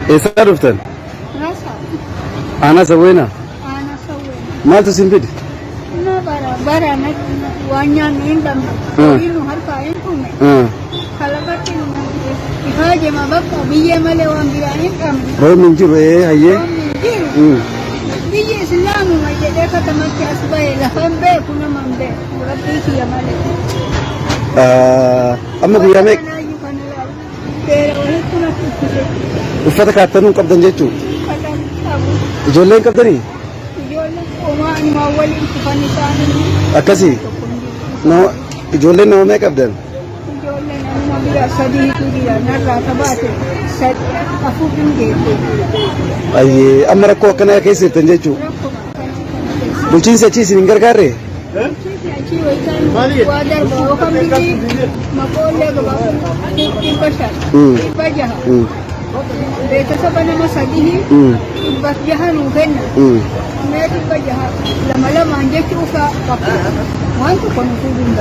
Eessa dhuftan? Rasa. Aanaa Sawweenaa? Ana sawwena. Maaltu isin fide? Na bara na wanya ni ndamba. Inu harka entume. Kalakati ihaje mabaka biye male wangira entume. Roon min jiru hayyee. Biye Islamu majede katamatti asbaye lafambe kuna mambe. Rabbi kiya male. Amma guyyaa meeqa? Uffata kaattanuu qabdan jechuun ijoolleen qabdanii? Akkasii ijoolleen nama meeqa qabdan? Ayyee amma rakkoo akkanaa keessa jirtan jechuun bulchiinsi achii isin hin gargaarre?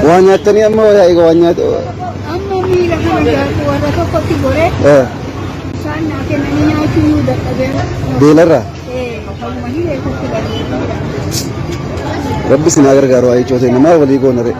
Waan nyaattanii amma waan nyaatu beelarraa Rabbi sinaa gargaaru haa jechuudha namaa walii goonare.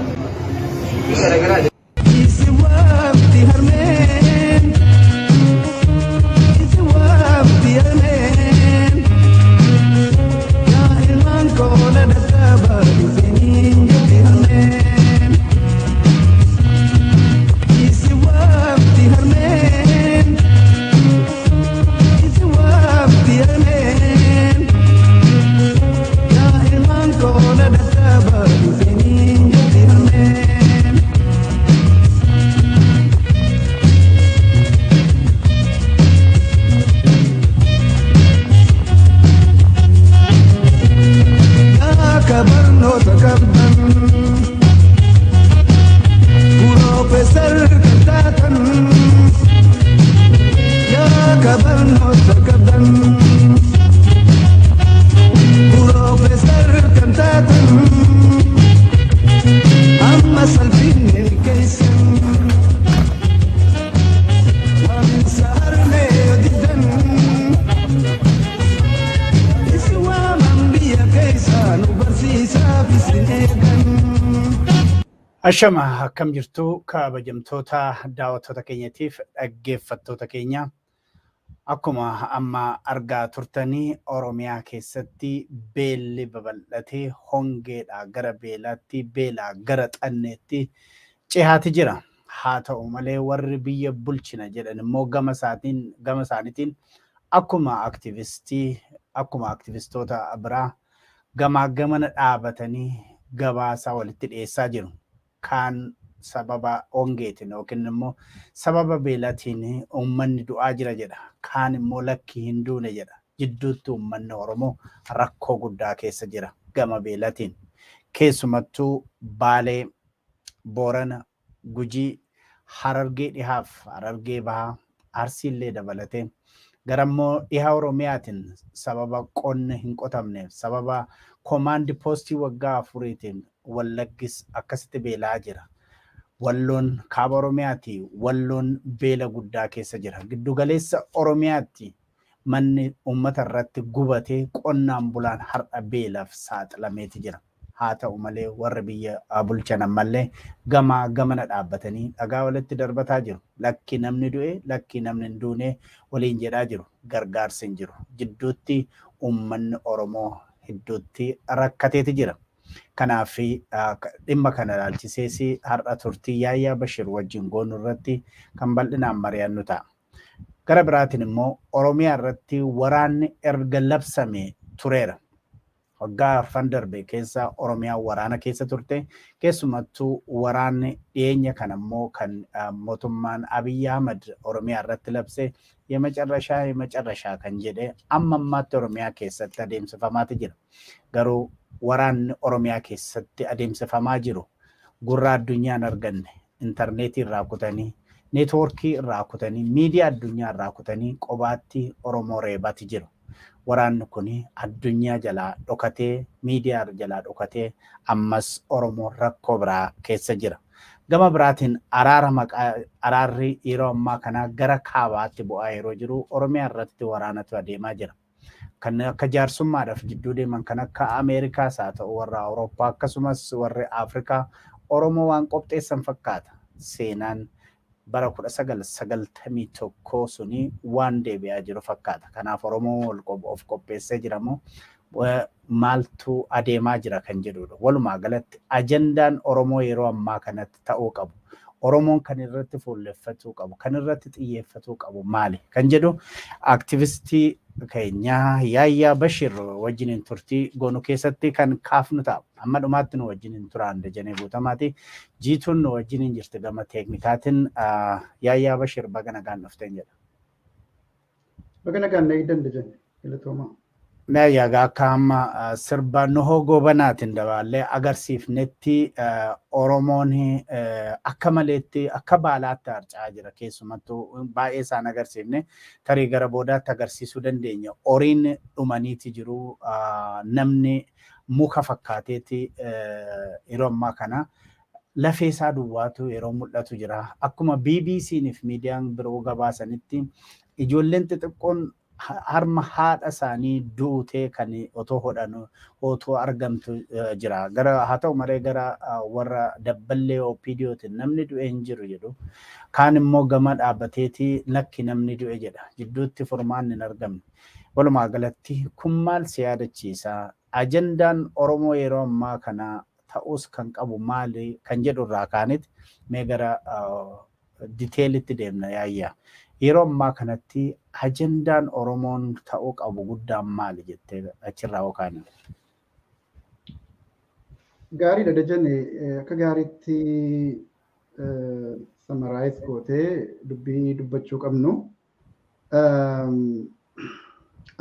Ashama akkam jirtu kabajamtoota daawwattoota keenyatiif dhaggeeffattoota keenya akkuma amma argaa turtanii Oromiyaa keessatti beelli babal'atee hongeedhaa gara beelaatti beelaa gara xanneetti cehaati jira. Haa ta'u malee warri biyya bulchina jedhan immoo gama isaaniitiin akkuma aktivistoota biraa gamaa gamana dhaabatanii gabaasa walitti dhiyeessaa jiru. Kaan sababa hongeetiin yookiin immoo sababa beelaatiin uummanni du'aa jira jedha. Kaan immoo lakki hin duune jedha. Jidduutti uummanni Oromoo rakkoo guddaa keessa jira gama beelaatiin. Keessumattuu Baalee, Boorana, Gujii, Harargee dhihaaf Harargee bahaa, Arsiillee dabalatee garammoo dhihaa Oromiyaatiin sababa qonni hin qotamneef sababa komaandi poostii waggaa 4tiin Wallaggis akkasitti beelaa jira. Walloon kaaba Oromiyaatti walloon beela guddaa keessa jira. Giddugaleessa Oromiyaatti manni uummata irratti gubatee qonnaan bulaan har'a beelaaf saaxilameeti jira. Haa ta'u malee warri biyya bulchan ammallee gamana dhaabbatanii dhagaa walitti darbataa jiru. Lakki namni du'e, lakki namni hin duune waliin jedhaa jiru. Gargaarsi hin jiru. Jidduutti uummanni Oromoo hedduutti rakkateeti jira. Kanaaf dhimma kana ilaalchisees har'a turtii Yaayyaa Bashir wajjin goonu irratti kan bal'inaan mari'annu ta'a. Gara biraatiin immoo Oromiyaa irratti waraanni erga labsamee tureera. Waggaa arfan darbe keessa Oromiyaa waraana keessa turte. Keessumattuu waraanni dhiyeenya kana immoo kan mootummaan Abiy Ahmed Oromiyaa irratti labse የመጨረሻ kan jedhe amma ammaatti Oromiyaa keessatti adeemsifamaati jira. Garuu waraanni Oromiyaa keessatti adeemsifamaa jiru gurra addunyaan arganne intarneetii irraa kutanii neetwoorkii irraa kutanii miidiyaa addunyaa irraa kutanii qobaatti Oromoo reebaati jiru. Waraanni kun addunyaa jalaa dhokatee miidiyaa jalaa dhokatee ammas Oromoo rakkoo biraa keessa jira. Gama biraatiin araarri yeroo ammaa kana gara kaabaatti bu'aa yeroo jiru Oromiyaa irratti waraanatu adeemaa jira. Kan akka jaarsummaadhaaf jidduu deeman kan akka Ameerikaas haa ta'u warra Awurooppaa akkasumas warri Afrikaa Oromoo waan qopheessan fakkaata. Seenaan bara 1991 suni waan deebi'aa jiru fakkaata. Kanaaf Oromoo of qopheessee jiramoo maaltu adeemaa jira kan jedhudha. Walumaa galatti ajandaan Oromoo yeroo ammaa kanatti ta'uu qabu. Oromoon kan irratti fuulleffatuu qabu, kan irratti xiyyeeffatuu qabu maali? Kan jedhu aktivistii keenya Yaayyaa Bashir wajjin turtii goonu keessatti kan kaafnu ta'a. Amma dhumaatti nu wajjin turaan Dajanee Guutamaati. Jiituun nu wajjin jirti gama teeknikaatiin Yaayyaa Bashir baga nagaan dhufteen jedha. Baga nagaan eegdan Dajanee filatoomaa. Yaga akka amma sirba Nuhoo Goobanaatiin dabaallee agarsiifnetti Oromoon akka maleetti akka baalaatti harca'aa jira. Keessumattuu baay'ee isaan agarsiifne tarii gara boodaatti agarsiisuu dandeenya. Horiin dhumaniiti jiru namni muka fakkaateeti yeroo ammaa kana lafee isaa duwwaatu yeroo mul'atu jira. Akkuma BBC'n fi miidiyaan biroo gabaasanitti ijoolleen xixiqqoon harma haadha isaanii duutee kan otoo hodhan otoo argamtu jira. Gara haa ta'u malee gara warra dabballee OPDOtiin namni du'e hin jiru jedhu. Kaan immoo gama dhaabbateeti lakki namni du'e jedha. Jidduutti furmaanni hin argamne. Walumaa galatti kun maal si yaadachiisa? Ajandaan Oromoo yeroo ammaa kana ta'us kan qabu maali kan jedhu irraa kaanitti mee gara diteelitti deemna Yaayyaa. Yeroo ammaa kanatti ajandaan Oromoon ta'uu qabu guddaan maali jettee achirraa yookaan? Gaariidha Dajanee akka gaariitti samaraayis gootee dubbii dubbachuu qabnu.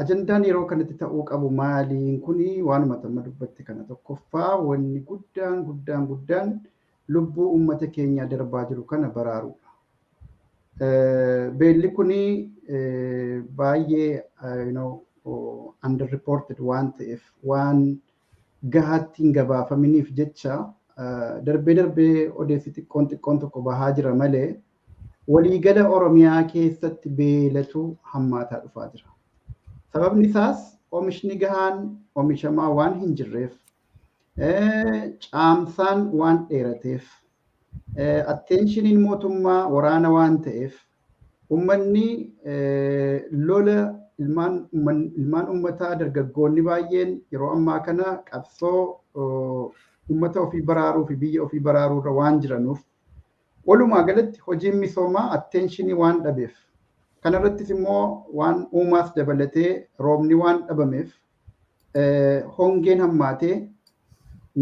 Ajandaan yeroo kanatti ta'uu qabu maaliin kuni waanuma tamma dubbatti kana tokkoffaa wanni guddaan lubbuu uummata keenyaa darbaa jiru kana baraaruudha. Beelli kuni baay'ee underreported waan ta'eef waan gahaatti hin gabaafaminiif jecha darbee odeessi xiqqoon tokko bahaa jira malee waliigala Oromiyaa keessatti beelatu hammaataa dhufaa jira. Sababni isaas oomishni gahaan oomishamaa waan hin jirreef caamsaan waan dheerateef attenshiniin mootummaa waraana waan ta'eef ummanni lola ilmaan ummataa dargaggoonni baay'een yeroo ammaa kana qabsoo ummata ofii baraaruu fi biyya ofii baraaruu irra waan jiranuuf walumaa galatti hojiin misoomaa attenshini waan dhabeef kanarrattis immoo waan uumaas dabalatee roobni waan dhabameef hongeen hammaatee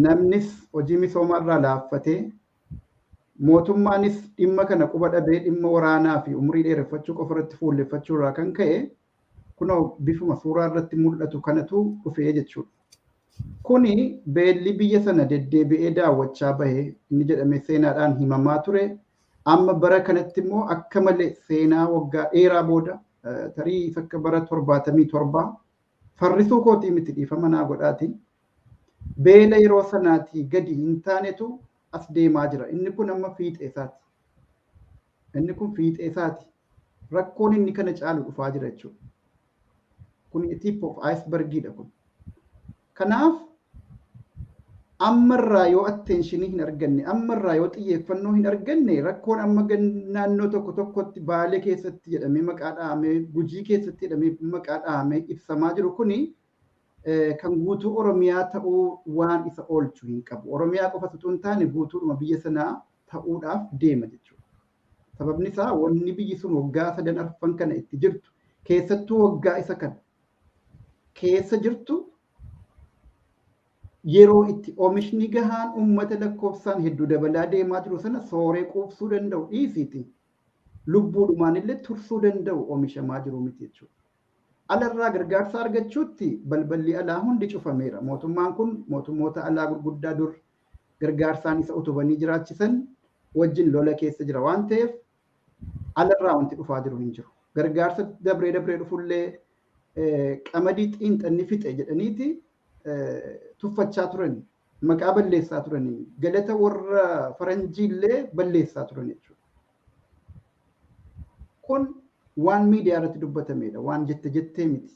namnis hojii misoomaa irraa laaffatee mootummaanis dhimma kana quba dhabee dhimma waraanaa fi umrii dheereffachuu qofa irratti fuulleffachuu irraa kan ka'e kunoo bifuma suuraa irratti mul'atu kanatu dhufee jechuudha. Kuni beelli biyya sana deddeebi'ee daawwachaa bahee inni jedhame seenaadhaan himamaa ture. Amma bara kanatti immoo akka malee seenaa waggaa dheeraa booda tarii akka bara 77 farrisuu kootii miti dhiifama naa godhaati. Beela yeroo sanaatii gadi hin taanetu as deemaa jira. Inni kun amma fiixeessaati. Inni kun fiixeessaati. Rakkoon inni kana caalu dhufaa jira jechuudha. Kun tip of icebergidha kun. Kanaaf ammarraa yoo attentionii hin arganne, ammarraa yoo xiyyeeffannoo hin arganne rakkoon amma naannoo tokkotti Baalee keessatti jedhamee maqaa dhahamee, Gujii keessatti jedhamee maqaa dhahamee ibsamaa jiru kuni kan guutuu Oromiyaa ta'uu waan isa oolchu hin qabu. Oromiyaa qofa osoo hin taane guutuudhuma biyya sanaa ta'uudhaaf deema jechuudha. Sababni isaa wanni biyyi sun waggaa 3 arfan kana itti jirtu keessattuu waggaa isa kana keessa jirtu yeroo itti oomishni gahaan uummata lakkoofsaan hedduu dabalaa deemaa jiru sana sooree quubsuu danda'u dhiisiiti. Lubbuudhumaan illee tursuu danda'u oomishamaa jiru miti jechuudha. Alarraa gargaarsa argachuutti balballi alaa hundi cufameera. Mootummaan kun mootummoota alaa gurguddaa dur gargaarsaan isa utubanii jiraachisan wajjin lola keessa jira waan ta'eef alarraa wanti dhufaa jiru hin jiru. Gargaarsa dabree dhufullee qamadii xiinxanni fixe jedhaniiti tuffachaa turan. maqaa balleessaa turanii galata warra faranjiillee balleessaa turan jechuudha. Kun waan miidiyaa irratti dubbatamedha. Waan jettee miti.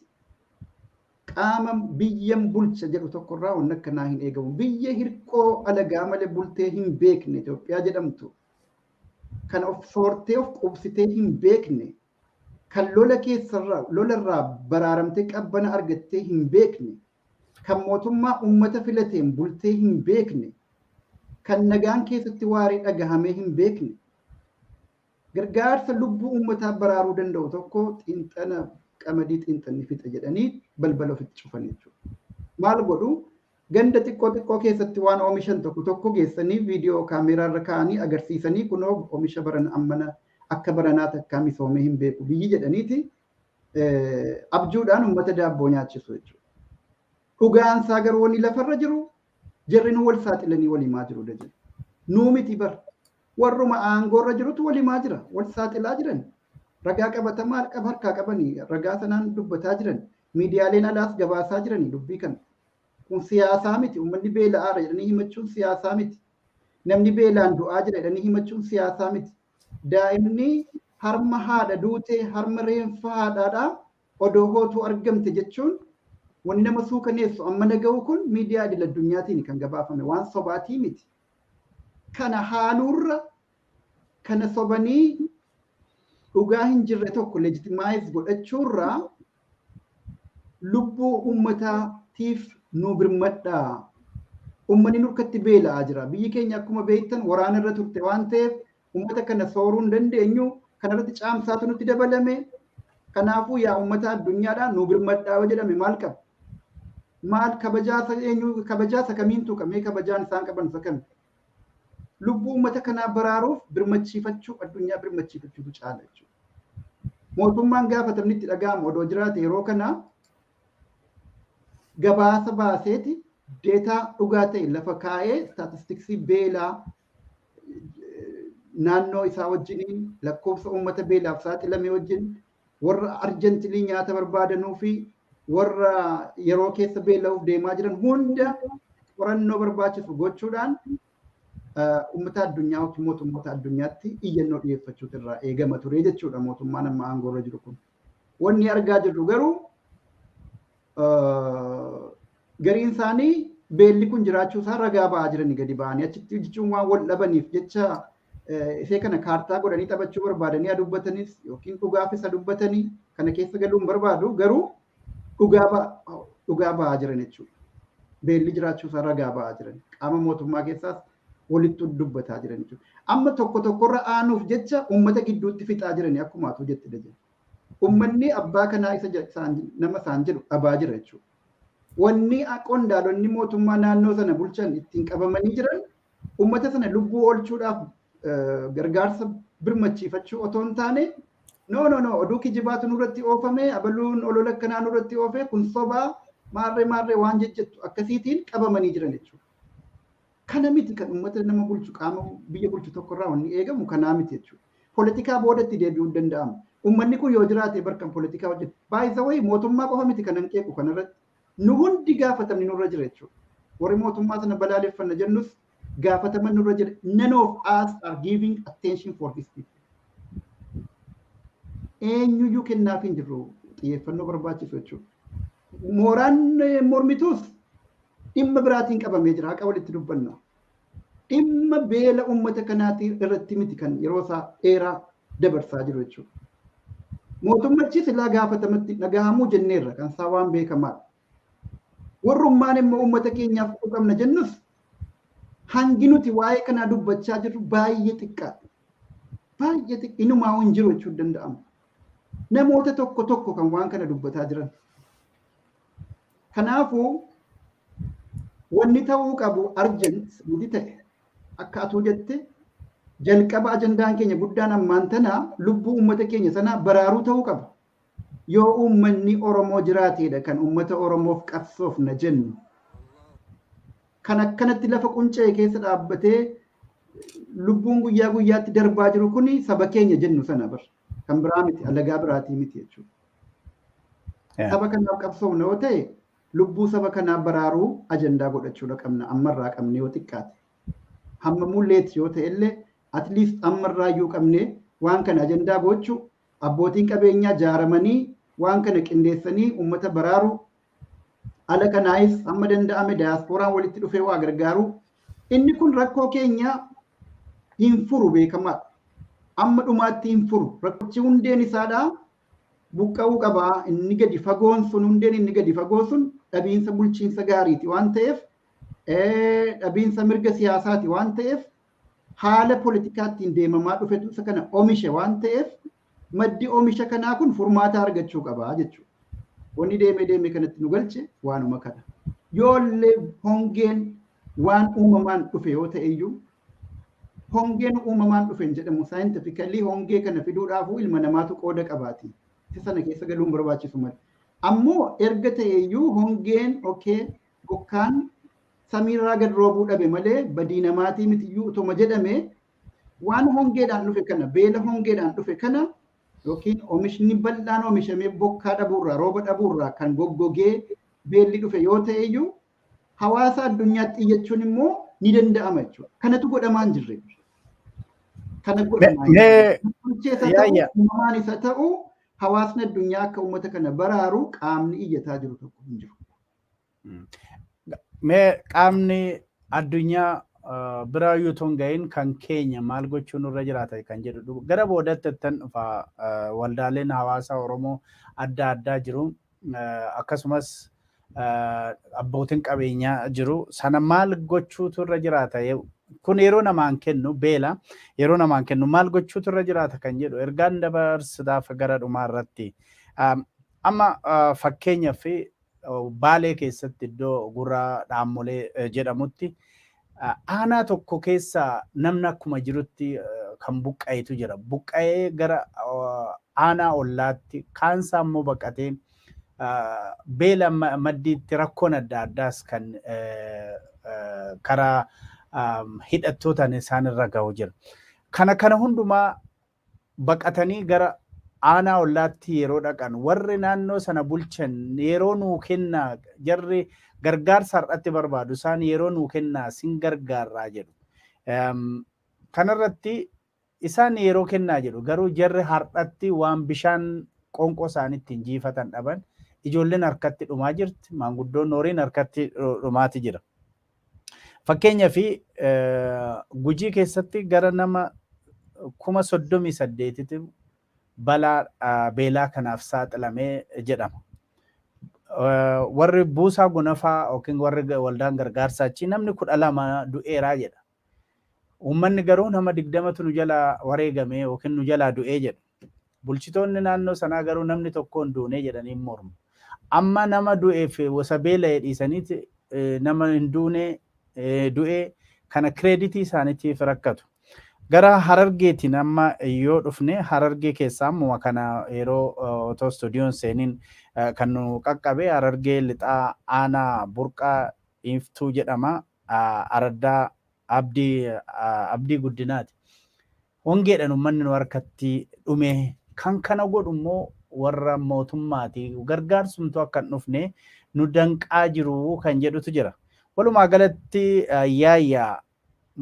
Qaama biyyan bulcha jedhu tokkorraa waan akkanaa hin eegamu. Biyya hirqoo alagaa malee bultee hin beekne Itoophiyaa jedhamtu kan of soortee of qubsitee hin beekne kan lolarraa baraaramtee qabbana argattee hin beekne kan mootummaa uummata filateen bultee hin beekne kan nagaan keessatti waarii dhagahamee hin beekne gargaarsa lubbuu uummataa baraaruu danda'u tokko xiinxana qamadii xiinxanni fixa jedhanii balbala ofitti cufan jechuudha. Maal godhu ganda xiqqoo keessatti waan oomishan tokko geessanii viidiyoo kaameeraa irra kaa'anii agarsiisanii kunoo oomisha baran ammana akka baranaa takkaa misoomee hin beeku biyyi jedhaniiti abjuudhaan uummata daabboo nyaachisu jechuudha. Dhugaan isaa garuu wanni lafarra jiru jarri nu wal saaxilanii walimaa jiru jedhu. Nuu miti bar warruma aangoorra jirutu walimaa jira wal saaxilaa jiran. Ragaa qabatamaa harkaa qabanii ragaa sanaan dubbataa jiran miidiyaaleen alaas gabaasaa jiranii dubbii kana. Kun siyaasaa miti uummanni beela'aara jedhanii himachuun siyaasaa miti. Namni beelaan du'aa jira jedhanii himachuun siyaasaa miti. Daa'imni harma haadha duutee harma reenfa haadhaadhaa odoo hootuu argamte jechuun wanni nama suukaneessu amma naga'u kun miidiyaa idil addunyaatiin kan gabaafame waan sobaatii miti. Kana haaluurra kana sobanii dhugaa hin jirre tokko leejitimaayis godhachuurraa lubbuu uummataatiif nu birmadhaa. Uummanni nurkatti beela'aa jira. Biyyi keenya akkuma beektan waraana irra turte waan ta'eef uummata kana sooruu hin dandeenyu. Kanarratti caamsaatu nutti dabalame. Kanaafuu yaa uummata addunyaadhaan nu birmadhaa yoo jedhame maal qaba? Maal kabajaasa kamiintu qabee kabajaan isaan qaban isa kami? Lubbuu uummata kanaa baraaruuf birmachiifachuu addunyaa birmachiifachuutu caala jechuudha. Mootummaan gaafatamni itti dhaga'amu odoo jiraate yeroo kana gabaasa baaseeti deetaa dhugaa ta'e lafa kaa'ee staatistiksii beelaa naannoo isaa wajjiniin lakkoofsa uummata beelaaf saaxilame wajjin warra arjentilii nyaata barbaadanuu fi warra yeroo keessa beela'uuf deemaa jiran hunda qorannoo barbaachisu gochuudhaan uummata addunyaa yookiin mootummoota addunyaatti iyyannoo dhiyeeffachuutu irraa eegama ture jechuudha mootummaan amma aangoorra jiru kun. Wanni argaa jirru garuu gariin isaanii beelli kun jiraachuu isaa ragaa ba'aa jiranii gadi ba'anii achitti jechuun waan wal dhabaniif jecha ishee kana kaartaa godhanii taphachuu barbaadanii dubbatanis yookiin dhugaaf isa dubbatanii kana keessa galuun barbaadu garuu dhugaa ba'aa jiran jechuudha. Beelli jiraachuu isaa ragaa ba'aa jiran qaama mootummaa keessaas walitti dubbataa jiran jechuudha. Amma tokkorra aanuuf jecha uummata gidduutti fixaa jiranii akkuma atu jette daje. Uummanni abbaa kanaa nama isaan jedhu dhabaa jira jechuudha. Wanni qondaalonni mootummaa naannoo sana bulchan ittiin qabamanii jiran uummata sana lubbuu oolchuudhaaf gargaarsa birmachiifachuu otoo hin taane no oduu kijibaatu nurratti oofame abaluun olola akkanaa nurratti oofe kun sobaa maarree waan jechettu akkasiitiin qabamanii jiran jechuudha. Kana miti kan uummata nama bulchu qaama biyya bulchu tokkorraa wanni eegamu kanaa miti jechuudha. Poolitikaa boodatti deebi'uu danda'ama. Uummanni kun yoo jiraate barkan poolitikaa hojjetu. Baay'isa wayii mootummaa qofa miti kanan qeequ kanarratti. Nu hundi gaafatamni nurra jira jechuudha. Warri mootummaa sana balaaleffanna jennus gaafataman nurra jira. None of us are giving attention for this people. Eenyuyyuu kennaaf hin jirru xiyyeeffannoo barbaachisu jechuudha. Mooraan mormituus dhimma biraatiin qabamee jira. Haqa walitti dubbanna. Dhimma beela uummata kanaatii irratti miti kan yeroo isaa dheeraa dabarsaa jiru jechuudha. Mootummachi silaa gaafatamatti dhagahamuu jenneerra kan isaa waan beekamaadha. Warrummaan immoo uummata keenyaaf qabna jennus hangi nuti waa'ee kanaa dubbachaa jirru baay'ee xiqqaadha. Baay'ee xiqqaa inumaa hin jiru jechuu danda'ama. Namoota tokko kan waan kana dubbataa jiran. Kanaafuu wanni ta'uu qabu arjent nuti ta'e akka atuu jette jalqaba ajandaan keenya guddaan ammaan tana lubbuu uummata keenya sanaa baraaruu ta'uu qaba. Yoo uummanni Oromoo jiraateedha kan uummata Oromoof qabsoof na jennu. Kan akkanatti lafa quncee keessa dhaabbatee lubbuun guyyaa guyyaatti darbaa jiru kuni saba keenya jennu sana bar. Kan biraa miti alagaa biraatii miti jechuudha. Saba kanaaf qabsoofna yoo ta'e lubbuu saba kanaa baraaruu ajandaa godhachuudha qabna ammarraa qabne yoo xiqqaate. Hamma mul'eetti yoo ta'e illee at least ammarraa yoo qabne waan kana ajandaa gochuu abbootiin qabeenyaa jaaramanii waan kana qindeessanii uummata baraaruu ala kanaayis amma danda'ame diyaasporaan walitti dhufee waa gargaaru inni kun rakkoo keenya hin furu beekamaadha. Amma dhumaatti hin furu rakkochi hundeen isaadha buqqa'uu qabaa inni gadi fagoon sun hundeen inni gadi fagoo sun dhabiinsa bulchiinsa gaariiti waan ta'eef dhabiinsa mirga siyaasaati waan ta'eef haala poolitikaattiin deemamaa dhufetu isa kana oomishe waan ta'eef maddi oomisha kanaa kun furmaata argachuu qabaa jechuudha. Wanni deemee kanatti nu galche waanuma kana. Yoollee hongeen waan uumamaan dhufe yoo ta'e iyyuu hongeen uumamaan dhufe hin jedhamu saayintifikalii hongee kana fiduudhaafuu ilma namaatu qooda qabaati. Isa sana keessa galuun barbaachisu malee. Ammoo erga ta'e iyyuu hongeen bokkaan samiirraa gad roobuu dhabe malee badii namaatii mitiyyuu utuma jedhame waan hongeedhaan dhufe kana beela hongeedhaan dhufe kana yookiin oomishni bal'aan oomishamee bokkaa dhabuurraa rooba dhabuurraa kan goggogee beelli dhufe yoo ta'e iyyuu hawaasa addunyaatti xiyyachuun immoo ni danda'ama jechuudha. Kanatu godhamaa hin jirre. Kana godhamaa uumamaan isa ta'u hawaasni addunyaa akka uummata kana baraaru qaamni iyyataa jiru tokko hin jiru. Mee qaamni addunyaa biraa yoo ta'u gahin kan keenya maal gochuun irra jiraata kan jedhu gara boodatti tan dhufa waldaaleen hawaasa Oromoo adda addaa jiru akkasumas abbootiin qabeenyaa jiru sana maal gochuutu irra jiraata kun yeroo namaan kennu beela yeroo namaan kennu maal gochuutu irra jiraata kan jedhu ergaan dabarsuudhaaf gara dhumaa irratti amma fakkeenyaaf Baalee keessatti iddoo gurraa dhaammolee jedhamutti aanaa tokko keessa namni akkuma jirutti kan buqqa'etu jira. Buqqa'ee gara aanaa ollaatti kaansaa immoo baqatee beela maddiitti rakkoon adda addaas kan karaa hidhattootaan isaanirra ga'u jira. Kana hundumaa baqatanii gara aanaa ollaatti yeroo dhaqan warri naannoo sana bulchan yeroo nuu kennaa jarri gargaarsa har'atti barbaadu isaan yeroo nuu kennaa sin gargaarraa jedhu. Kanarratti isaan yeroo kennaa jedhu garuu jarri har'atti waan bishaan qonqoo isaaniitti hin jiifatan dhaban ijoolleen harkatti dhumaa jirti maanguddoon horiin harkatti dhumaati jira. Fakkeenyaaf Gujii keessatti gara nama 38,000 balaa beelaa kanaaf saaxilamee jedhama. Warri buusaa gonafaa yookiin warri waldaan gargaarsaa achi namni 12 du'eeraa jedha. Uummanni garuu nama 20tu nu jala wareegame yookiin nu jala du'ee jedha. Bulchitoonni naannoo sanaa garuu namni tokko hin duune jedhanii mormu. Amma nama du'eef wasa beela'ee dhiisaniiti nama hin duune du'ee kana kireeditii isaaniitiif rakkatu. Gara Harargeetiin amma yoo dhufne Harargee keessaa ammoo kana yeroo otoo stuudiyoon seeniin kan nu qaqqabe Harargee lixaa aanaa burqaa Iftuu jedhama araddaa abdii guddinaati. Hongeedhaan uummanni nu harkatti dhume kan kana godhu immoo warra mootummaati gargaarsumtu akka hin dhufne nu danqaa jiru kan jedhutu jira. Walumaa galatti yaayyaa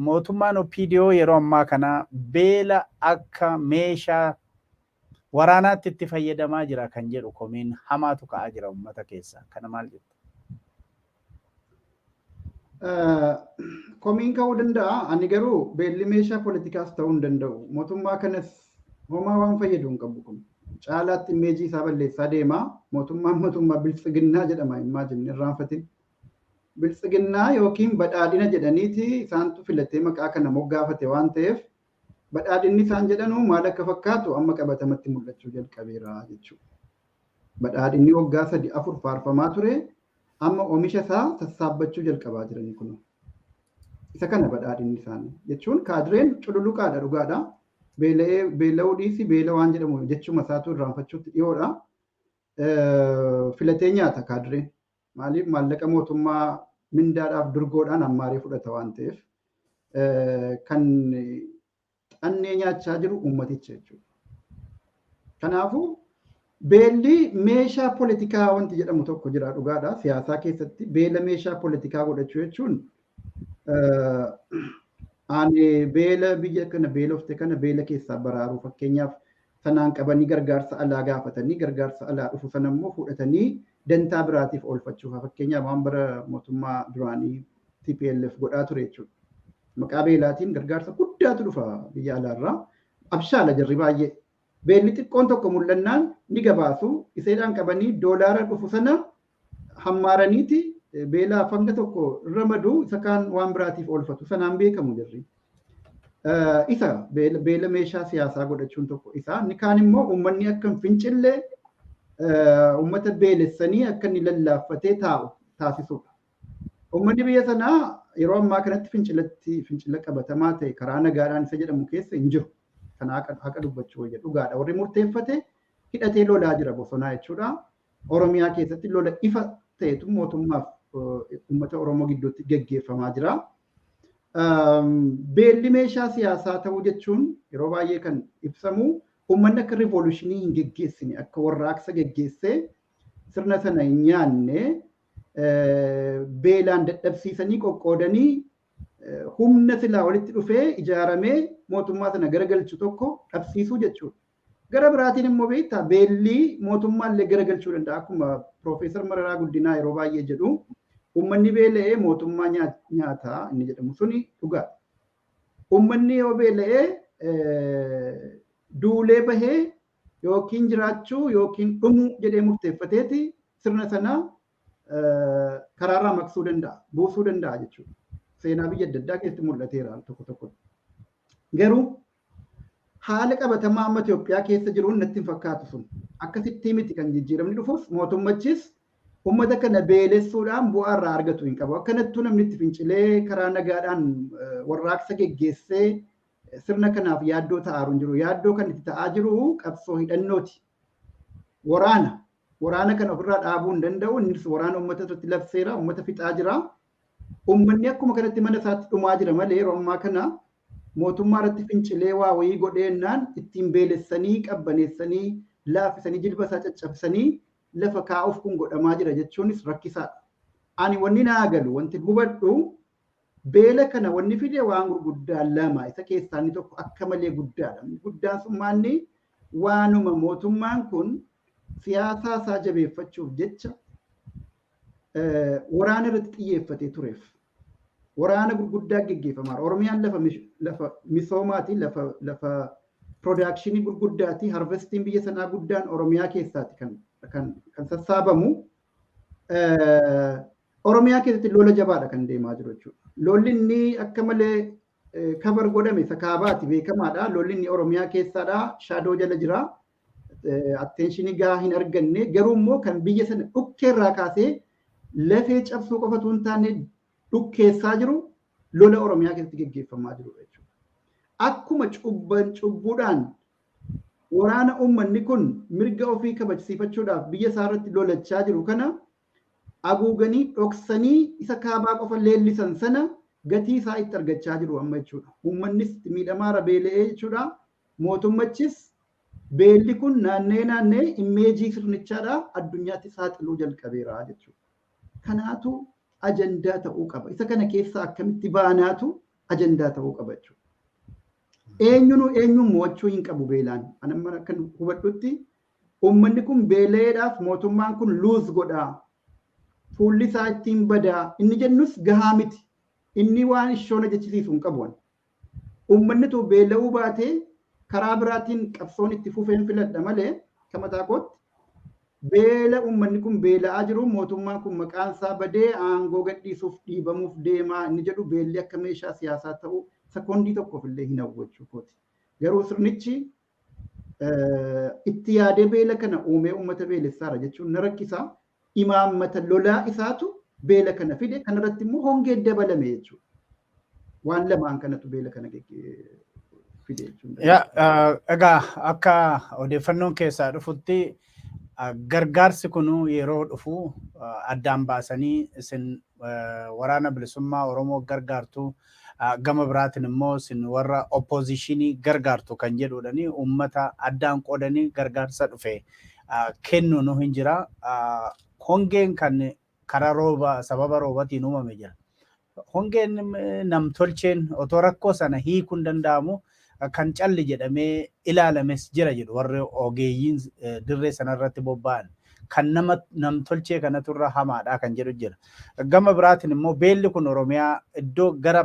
mootummaan OPDO yeroo ammaa kana beela akka meeshaa waraanaatti itti fayyadamaa jira kan jedhu komiin hamaatu ka'aa jira uummata keessa. Kana maal jettu? Komiin ka'uu danda'a. Ani garuu beelli meeshaa poolitikaas ta'uu hin danda'u. Mootummaa kanas homaa waan fayyadu hin qabu kun. Caalaatti imeejii isaa balleessaa deema. Mootummaa biltsiginnaa jedhama imaajinni irraanfatin. Biltsiginnaa yookiin badhaadhina jedhaniiti isaantu filatee maqaa kana moggaafate waan ta'eef badhaadhinni isaan jedhanu maal akka fakkaatu amma qabatamatti mul'achuu jalqabeera jechuudha. Badhaadhinni waggaa 3-4 faarfamaa ture amma oomisha isaa sassaabbachuu jalqabaa jiranii kun. Isa kana badhaadhinni isaanii jechuun kaadireen cululuqaadha dhugaadha. Beela'uu dhiisi beela waan jedhamu jechuma isaatu irraanfachuutti dhiyoodha. Filatee nyaata kaadireen. Maaliif maallaqa mootummaa mindaadhaaf durgoodhaan ammaaree fudhata waan ta'eef kan xannee nyaachaa jiru uummaticha jechuudha. Kanaafuu beelli meeshaa politikaa wanti jedhamu tokko jira dhugaadha. Siyaasaa keessatti beela meeshaa politikaa godhachuu jechuun ani beela biyya kana beelofte kana beela keessaa baraaruu fakkeenyaaf sanaan qabanii gargaarsa alaa gaafatanii gargaarsa alaa dhufu sana immoo fudhatanii dantaa biraatiif oolfachuuf fakkeenyaaf waan bara mootummaa duraanii TPLF godhaa ture jechuudha. Maqaa beelaatiin gargaarsa guddaatu dhufa biyya alaarraa. Abshaala jarri baay'ee. Beelli xiqqoon tokko mul'annaan ni gabaasu. Iseedhaan qabanii doolaara dhufu sana hammaaraniiti beelaa hanga tokko ramaduu isa kaan waan biraatiif oolfatu sanaan beekamu jarri. Isa beela meeshaa siyaasaa godhachuun tokko isa. Inni kaan immoo uummanni akka hin fincillee uummata beelessanii akka inni lallaaffatee taa'u taasisudha. Uummanni biyya sanaa yeroo ammaa kanatti fincila qabatamaa ta'e karaa nagaadhaan isa jedhamu keessa hin jiru. Kana haqa dubbachuu wayya dhugaadha. Warri murteeffate hidhatee lolaa jira bosonaa jechuudha. Oromiyaa keessatti lola ifa ta'etu mootummaaf uummata Oromoo gidduutti geggeeffamaa jira. Beelli meeshaa siyaasaa ta'uu jechuun yeroo baay'ee kan ibsamu uummanni akka rivoluushinii hin geggeessine akka warraaqsa geggeessee sirna sana hin nyaanne beelaan dadhabsiisanii qoqqoodanii humna silaa walitti dhufee ijaaramee mootummaa sana garagalchu tokko dhabsiisuu jechuudha. Gara biraatiin immoo beektaa beelli mootummaallee garagalchuu danda'a. Akkuma Piroofeesar Mararaa Guddinaa yeroo baay'ee jedhu uummanni beela'ee mootummaa nyaataa inni jedhamu suni dhugaadha. Uummanni yoo beela'ee duulee bahee yookiin jiraachuu yookiin dhumuu jedhee murteeffateeti sirna sana karaarraa maqsuu danda'a, buusuu danda'a jechuudha. Seenaa biyya adda addaa keessatti mul'ateera tokko tokko. Garuu haala qabatamaa amma Itoophiyaa keessa jiruun natti hin fakkaatu sun. Akkasitti miti kan jijjiiramni dhufus mootummachis uummata kana beelessuudhaan bu'aa irraa argatu hin qabu. Akkanattuu namni itti fincilee karaa nagaadhaan warraaqsa geggeessee sirna kanaaf yaaddoo ta'aaru hin jiru. Yaaddoo kan itti ta'aa jiru qabsoo hidhannooti. Waraana kana ofirraa dhaabuu hin danda'u. Innis waraana uummata irratti labseera, uummata fixaa jira. Uummanni akkuma kanatti mana isaatti dhumaa jira malee yeroo ammaa kana mootummaa irratti fincilee waa wayii godheennaan ittiin beelessanii qabbaneessanii laaffisanii jilba isaa caccabsanii lafa kaa'uuf kun godhamaa jira jechuunis rakkisaadha. Ani wanni naa galu wanti hubadhu beela kana wanni fide waan gurguddaa lama isa keessaa inni tokko akka malee guddaadha. Guddaan sun maanni waanuma mootummaan kun siyaasaa isaa jabeeffachuuf jecha waraana irratti xiyyeeffatee tureef. Waraana gurguddaa geggeeffamaa. Oromiyaan lafa misoomaati, lafa piroodakshinii gurguddaati. Harvestiin biyya sanaa guddaan Oromiyaa keessaati kan sassaabamu. Oromiyaa keessatti lola jabaadha kan deemaa jiru jechuudha. Lolli inni akka malee kabar godhame isa kaabaati beekamaadha. Lolli inni Oromiyaa keessaadha. Shaadoo jala jira. Attenshinii gahaa hin arganne. Garuu immoo kan biyya sana dhukkeerraa kaasee lafee cabsuu qofatu hin taane dhukkeessaa jiru lola Oromiyaa keessatti geggeeffamaa jiru jechuudha. Akkuma cubbuudhaan waraana uummanni kun mirga ofii kabajsiifachuudhaaf biyya isaa irratti lolachaa jiru kana haguuganii dhoksanii isa kaabaa qofa leellisan sana gatii isaa itti argachaa jiru amma jechuudha. Uummannis miidhamaara beela'ee jechuudha. Mootummachis beelli kun naannee imeejii sirnichaadhaa addunyaatti saaxiluu jalqabeera jechuudha. Kanaatu ajandaa ta'uu qaba. Isa kana keessaa akkamitti baanaatu ajandaa ta'uu qaba jechuudha. Eenyuun mo'achuu hin qabu beelaan. Anamma kan hubadhutti uummanni kun beela'eedhaaf mootummaan kun luuz godhaa. Fuulli isaa ittiin badaa. Inni jennus gahaa miti. Inni waan ishoona jechisiisu hin qabu. Uummanni tu beela'uu baatee karaa biraatiin qabsoon itti fufeen filadha malee kamataa kootti beela uummanni kun beela'aa jiru mootummaan kun maqaan isaa badee aangoo gadhiisuuf dhiibamuuf deemaa inni jedhu beelli akka meeshaa siyaasaa ta'uu sekoondii tokkoof illee hin hawwachuu kooti. Garuu sirnichi itti yaadee beela kana uumee uummata beelessaara jechuun na rakkisaa. Imaammata lolaa isaatu beela kana fide kanarratti immoo hongee dabalame jechuudha. Waan lamaan kanatu beela kana fide jechuudha. Egaa akka odeeffannoon keessaa dhufutti gargaarsi kun yeroo dhufu addaan baasanii isin waraana bilisummaa Oromoo gargaartu gama biraatiin immoo isin warra oppositionii gargaartu kan jedhuudhani uummata addaan qoodanii gargaarsa dhufe kennu nu hin jira. Hongeen kan karaa rooba sababa roobatiin uumame jira. Hongeen namtolcheen otoo rakkoo sana hiikuun danda'amu kan calli jedhamee ilaalames jira jedhu warri ogeeyyiin dirree sanarratti bobba'an. Kan namtolchee kanatu irra hamaadha kan jedhu jira. Gama biraatiin immoo beelli kun Oromiyaa iddoo gara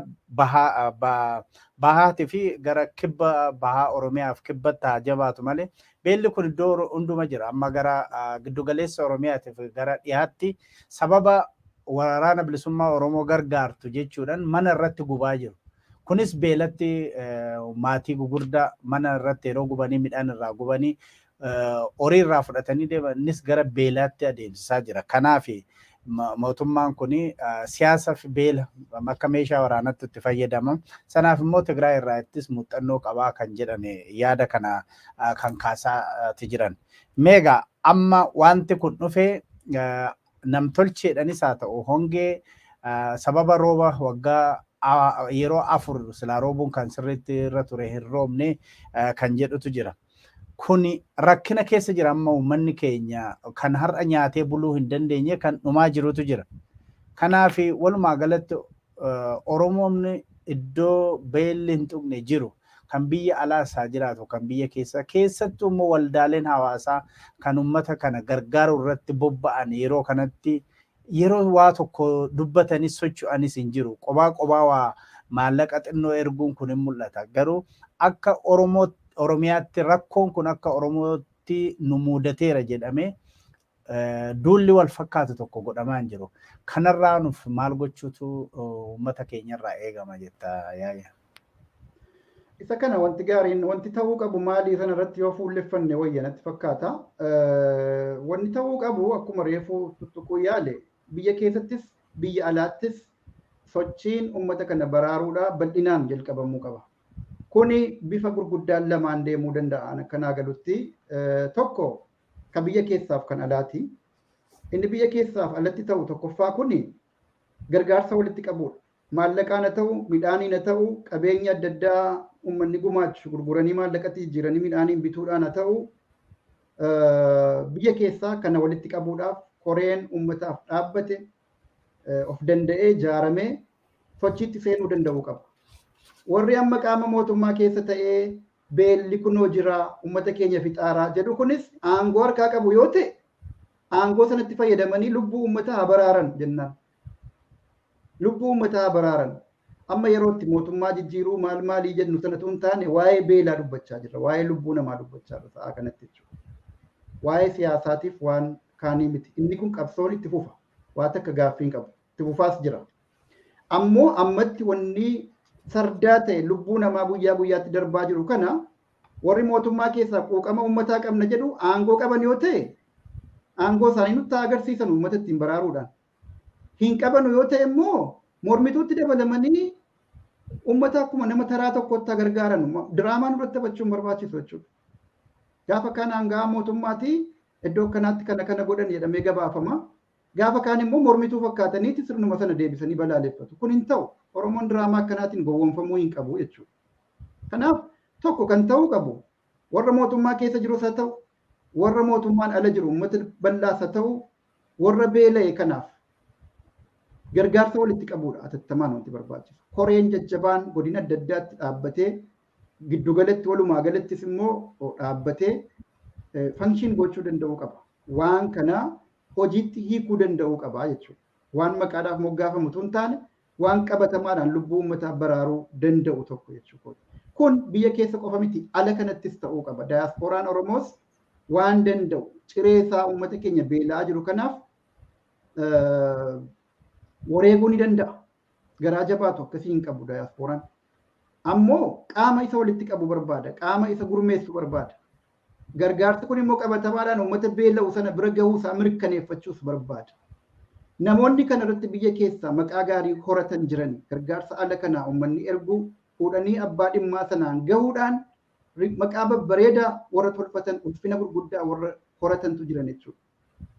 bahaatii fi gara kibba bahaa Oromiyaaf kibbatti haa jabaatu malee beelli kun iddoo hunduma jira. Amma gara giddugaleessa Oromiyaatiif gara dhiyaatti sababa waraana bilisummaa Oromoo gargaartu jechuudhaan mana irratti gubaa jiru. Kunis beelatti maatii gugurdaa mana irratti yeroo gubanii midhaan irraa gubanii horii irraa fudhatanii deemanis gara beelaatti adeemsisaa jira. Kanaaf mootummaan kun siyaasa fi beela akka meeshaa waraanaatti itti fayyadama. Sanaaf immoo Tigraay irraa ittis muuxannoo qabaa kan jedhan yaada kana kan kaasaati jiran. Meegaa amma wanti kun dhufee namtolcheedhanis haa ta'u hongee sababa rooba waggaa yeroo 4 silaa roobuun kan sirriitti irra ture hin roobne kan jedhutu jira. Kuni rakkina keessa jira amma uummanni keenya kan har'a nyaatee buluu hin dandeenye kan dhumaa jirutu jira. Kanaaf walumaa galatti Oromoon iddoo beelli hin tuqne jiru kan biyya alaas haa jiraatu kan biyya keessattuu immoo waldaaleen hawaasaa kan uummata kana gargaaru irratti bobba'an yeroo kanatti yeroo waa tokko dubbatanis socho'anis hin jiru. Qobaa waa maallaqa xinnoo erguun kun hin mul'ata. Garuu akka Oromiyaatti rakkoon kun akka Oromootti nu mudateera jedhamee duulli wal fakkaatu tokko godhamaa hin jiru. Kanarraa nuuf maal gochuutu uummata keenyarraa eegama jetta yaaya? Isa kana wanti gaariin wanti ta'uu qabu maalii sanarratti yoo fuulleffanne wayya natti fakkaata. Wanti ta'uu qabu akkuma reefuu tuttuquu yaale biyya keessattis biyya alaattis sochiin uummata kana baraaruudhaa bal'inaan jalqabamuu qaba. Kuni bifa gurguddaan lamaan deemuu danda'an akkanaa galutti tokko kan biyya keessaaf kan alaati. Inni biyya keessaaf alatti ta'u tokkoffaa kuni gargaarsa walitti qabudha. Maallaqaan haa ta'u, midhaaniin haa ta'u, qabeenya adda addaa uummanni gumaachu gurguranii maallaqatti jijjiiranii midhaaniin bituudhaan haa ta'u, biyya keessaa kana walitti qabuudhaaf koreen uummataaf dhaabbate of danda'ee ijaaramee sochiitti seenuu danda'uu qaba. Warri amma qaama mootummaa keessa ta'ee beelli kunoo jira uummata keenya fixaaraa jedhu kunis aangoo harkaa qabu yoo ta'e aangoo sanatti fayyadamanii lubbuu uummataa haa baraaran jennaan. Lubbuu uummataa haa baraaran. Amma yerootti mootummaa jijjiiruu maalii jennu sanatu hin taane waa'ee beelaa dubbachaa jirra. Waa'ee lubbuu namaa dubbachaa jirra sa'a kanatti jechuudha. Waa'ee siyaasaatiif waan kaanii miti. Inni kun qabsoon itti fufa. Waa takka gaaffii hin qabu. Itti fufaas jira. Ammoo ammatti wanni sardaa ta'e lubbuu namaa guyyaa guyyaatti darbaa jiru kana warri mootummaa keessaa quuqama uummataa qabna jedhu aangoo qaban yoo ta'e aangoo isaanii nutti agarsiisan uummata ittiin baraaruudhaan. Hin qabanu yoo ta'e immoo mormituutti dabalamanii uummata akkuma nama taraa tokkotti gargaaran diraamaan irratti taphachuun barbaachisu jechuudha. Gaafa kaan aangaa mootummaatii iddoo kanaatti kana godhan jedhamee gabaafama. Gaafa kaan immoo mormituu fakkaataniiti sirnuma sana deebisanii balaaleffatu. Kun hin ta'u. Oromoon diraamaa akkanaatiin gowwoomfamuu hin qabu jechuudha. Kanaaf tokko kan ta'uu qabu warra mootummaa keessa jirus haa ta'u, warra mootummaan ala jiru uummata bal'aas haa ta'u, warra beela'e kanaaf gargaarsa walitti qabuudha atattamaan wanti barbaachisu. Koreen jajjabaan godina adda addaatti dhaabbatee giddugalatti walumaa galattis immoo dhaabbatee fanshiin gochuu danda'uu qaba. Waan kana hojiitti hiikuu danda'uu qaba jechuudha. Waan maqaadhaaf moggaafamu tun taane waan qabatamaadhaan lubbuu uummataa baraaruu danda'u tokko jechuudha. Kun biyya keessa qofa miti ala kanattis ta'uu qaba. Daasporaan Oromoos waan danda'u cireesaa uummata keenya beela'aa jiru kanaaf wareeguu ni danda'a. Garaa jabaatu akkasii hin qabu daasporaan. Ammoo qaama isa walitti qabu barbaada. Qaama isa gurmeessu barbaada. Gargaarsi kun immoo qabatamaadhaan uummata beela'u sana bira gahuu isaa mirkaneeffachuus barbaada. Namoonni kanarratti biyya keessaa maqaa gaarii horatan jiran gargaarsa ala kanaa uummanni erguu fuudhanii abbaa dhimmaa sanaan gahuudhaan maqaa babbareedaa warra tolfatan ulfina gurguddaa warra horatantu jiran jechuudha.